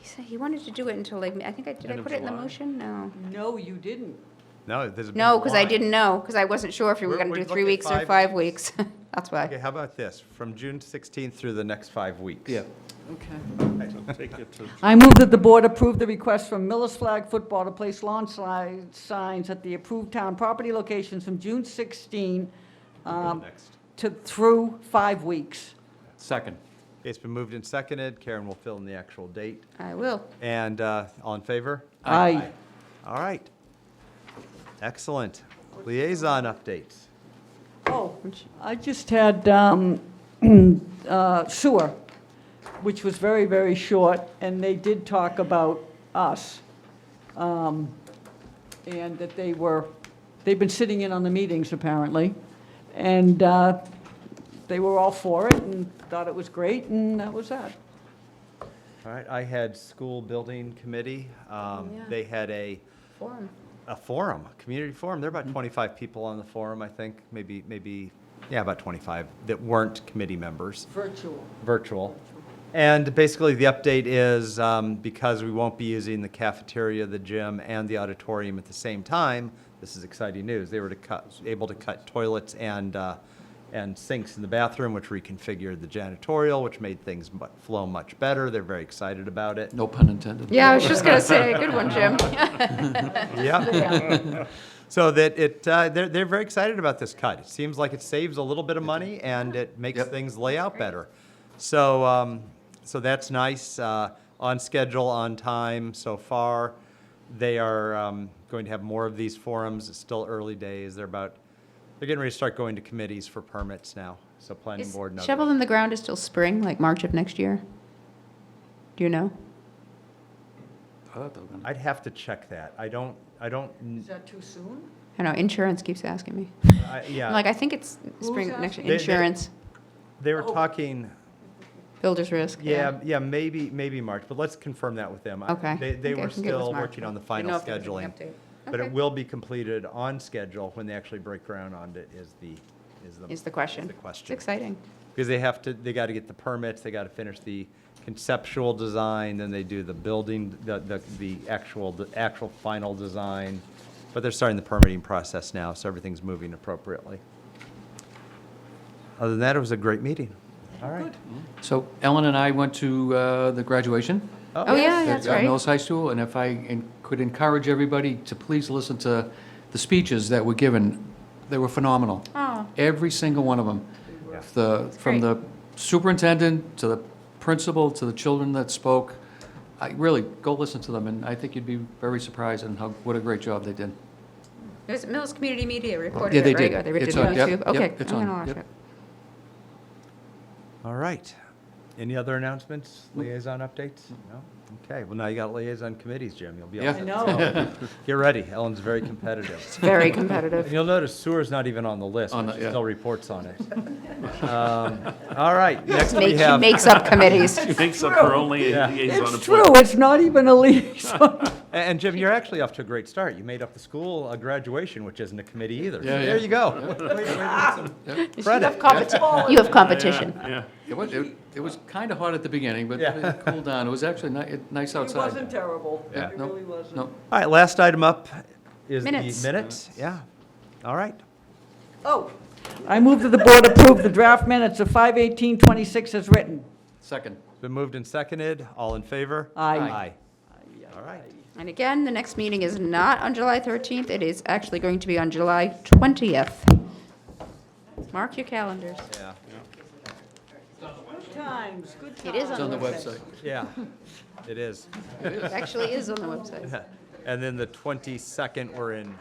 S2: He said he wanted to do it until like, I think did I
S3: End of
S2: put it in the
S3: July?
S2: motion? No.
S4: No, you didn't.
S1: No, there's a big
S2: No, because I
S1: line.
S2: didn't know, because I wasn't sure if you were
S1: We're-
S2: going to
S1: we
S2: do 3
S1: looked at
S2: weeks or
S1: 5
S2: 5 weeks. That's why.
S1: Okay, how about this? From June 16th through the next 5 weeks.
S10: Yeah.
S4: Okay.
S3: So take it to
S4: I move that the board approve the request from Millis Flag Football to place lawn signs at the approved town property locations from June 16
S1: Next.
S4: through 5 weeks.
S10: Second.
S1: Okay, it's been moved and seconded. Karen will fill in the actual date.
S2: I will.
S1: And all in favor?
S4: Aye.
S1: All right. Excellent. Liaison updates.
S4: Oh, I just had sewer, which was very, very short, and they did talk about us. And that they've been sitting in on the meetings apparently. And they were all for it and thought it was great, and that was that.
S1: All right, I had school building committee. They had a
S2: Forum.
S1: forum, a community forum. There are about 25 people on the forum, I think, maybe, yeah, about 25 that weren't committee members. Virtual. And basically, the update is, because we won't be using the cafeteria, the gym, and the auditorium at the same time, this is exciting news. They were able to cut toilets and sinks in the bathroom, which reconfigured the janitorial, which made things flow much better. They're very excited about it.
S10: No pun intended.
S2: Yeah, I was just going to say, good one, Jim.
S1: Yeah. So that they're very excited about this cut. It seems like it saves a little bit of money and it makes things lay out better. So, so that's nice. On schedule, on time so far. They are going to have more of these forums. It's still early days. They're getting ready to start going to committees for permits now. So planning
S2: Is
S1: board knows.
S2: shovel in the ground is still spring, like March of next year? Do you know?
S1: I'd have to check that. I don't.
S4: Is that too soon?
S2: I know, insurance keeps asking me.
S1: Yeah.
S2: I'm like, I think it's spring
S4: Who's
S2: next,
S4: asking?
S2: insurance,
S1: They were talking.
S2: builder's risk.
S1: Yeah, maybe March, but let's confirm that with them.
S2: Okay.
S1: They
S2: Okay,
S1: were
S2: I think it was
S1: still
S2: March.
S1: working on the
S2: Didn't
S1: final
S2: know if there was any
S1: scheduling.
S2: update.
S1: But
S2: Okay.
S1: it will be completed on schedule when they actually break ground on it is the
S2: question.
S1: is the question.
S2: It's exciting.
S1: Because they got to get the permits, they got to finish the conceptual design, then they do the building, the actual final design. But they're starting the permitting process now, so everything's moving appropriately. Other than that, it was a great meeting. All right.
S10: So Ellen and I went to the graduation.
S2: Oh, yeah, that's
S10: at
S2: right.
S10: Millis High School, and if I could encourage everybody to please listen to the speeches that were given, they were phenomenal.
S2: Oh.
S10: Every single one of them. From
S2: great.
S10: the superintendent to the principal to the children that spoke. Really, go listen to them, and I think you'd be very surprised in what a great job they did.
S2: It was Mills Community Media reported
S10: Yeah, they
S2: it, right?
S10: did.
S2: Or they did
S10: It's
S2: it on
S10: on- yep,
S2: YouTube?
S10: yep,
S2: Okay,
S10: it's
S2: I'm
S10: on,
S2: gonna watch
S10: yep.
S2: it.
S1: All right. Any other announcements, liaison updates? No? Okay, well, now you got liaison committees, Jim. You'll be all
S10: Yeah.
S1: set.
S4: I know.
S1: Get ready. Ellen's very competitive.
S2: It's very competitive.
S1: And you'll notice sewer's not even on the list,
S10: On
S1: but
S10: the-
S1: she
S10: yeah.
S1: still reports on it. All right, next we
S2: She
S1: have.
S2: makes up committees.
S3: She makes up her only
S1: Yeah.
S3: liaison
S4: It's
S3: appointment.
S4: true, it's not even a liaison.
S1: And Jim, you're actually off to a great start. You made up the school graduation, which isn't a committee either. So
S10: Yeah,
S1: there
S10: yeah.
S1: you go. Way to get some credit.
S2: You have competition.
S3: Yeah.
S10: It was kind of hot at the beginning, but
S1: Yeah.
S10: it cooled down. It was actually nice
S4: It
S10: outside.
S4: wasn't terrible.
S10: Yeah,
S4: It
S10: no,
S4: really wasn't.
S10: No.
S1: All right, last item up is the
S2: Minutes.
S1: minutes. Yeah. All right.
S4: Oh, I move that the board approve the draft minutes of 5/18/26 as written.
S10: Second.
S1: It's been moved and seconded. All in favor?
S4: Aye.
S1: Aye. All right.
S2: And again, the next meeting is not on July 13th. It is actually going to be on July 20th. Mark your calendars.
S1: Yeah.
S4: Good times, good times.
S2: It is
S10: It's on the website.
S1: Yeah, it is.
S2: It actually is on the website.
S1: Yeah. And then the 22nd, we're in,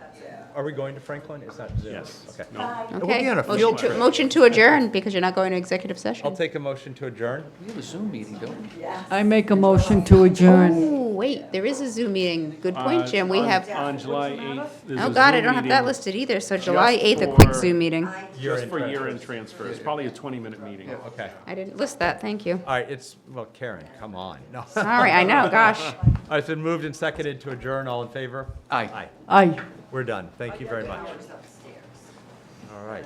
S1: are we going to Franklin? It's not Zoom?
S3: Yes.
S1: Okay. We'll
S2: Okay,
S1: be on a field trip.
S2: motion to adjourn because you're not going to executive
S1: I'll
S2: session.
S1: take a motion to adjourn.
S10: We have a Zoom meeting, don't we?
S4: I make a motion to adjourn.
S2: Oh, wait, there is a Zoom meeting. Good point, Jim. We have,
S3: On July 8th. there's
S2: oh
S3: a
S2: God, I
S3: Zoom
S2: don't have that
S3: meeting
S2: listed either. So July
S3: just
S2: 8th, a quick
S3: for-
S2: Zoom meeting.
S3: Just for year-end transfers, probably a 20-minute meeting.
S1: Okay.
S2: I didn't list that, thank you.
S1: All right, well, Karen, come on. No.
S2: Sorry, I know, gosh.
S1: All right, it's been moved and seconded to adjourn. All in favor?
S10: Aye.
S1: Aye.
S4: Aye.
S1: We're done. Thank you very much. All right.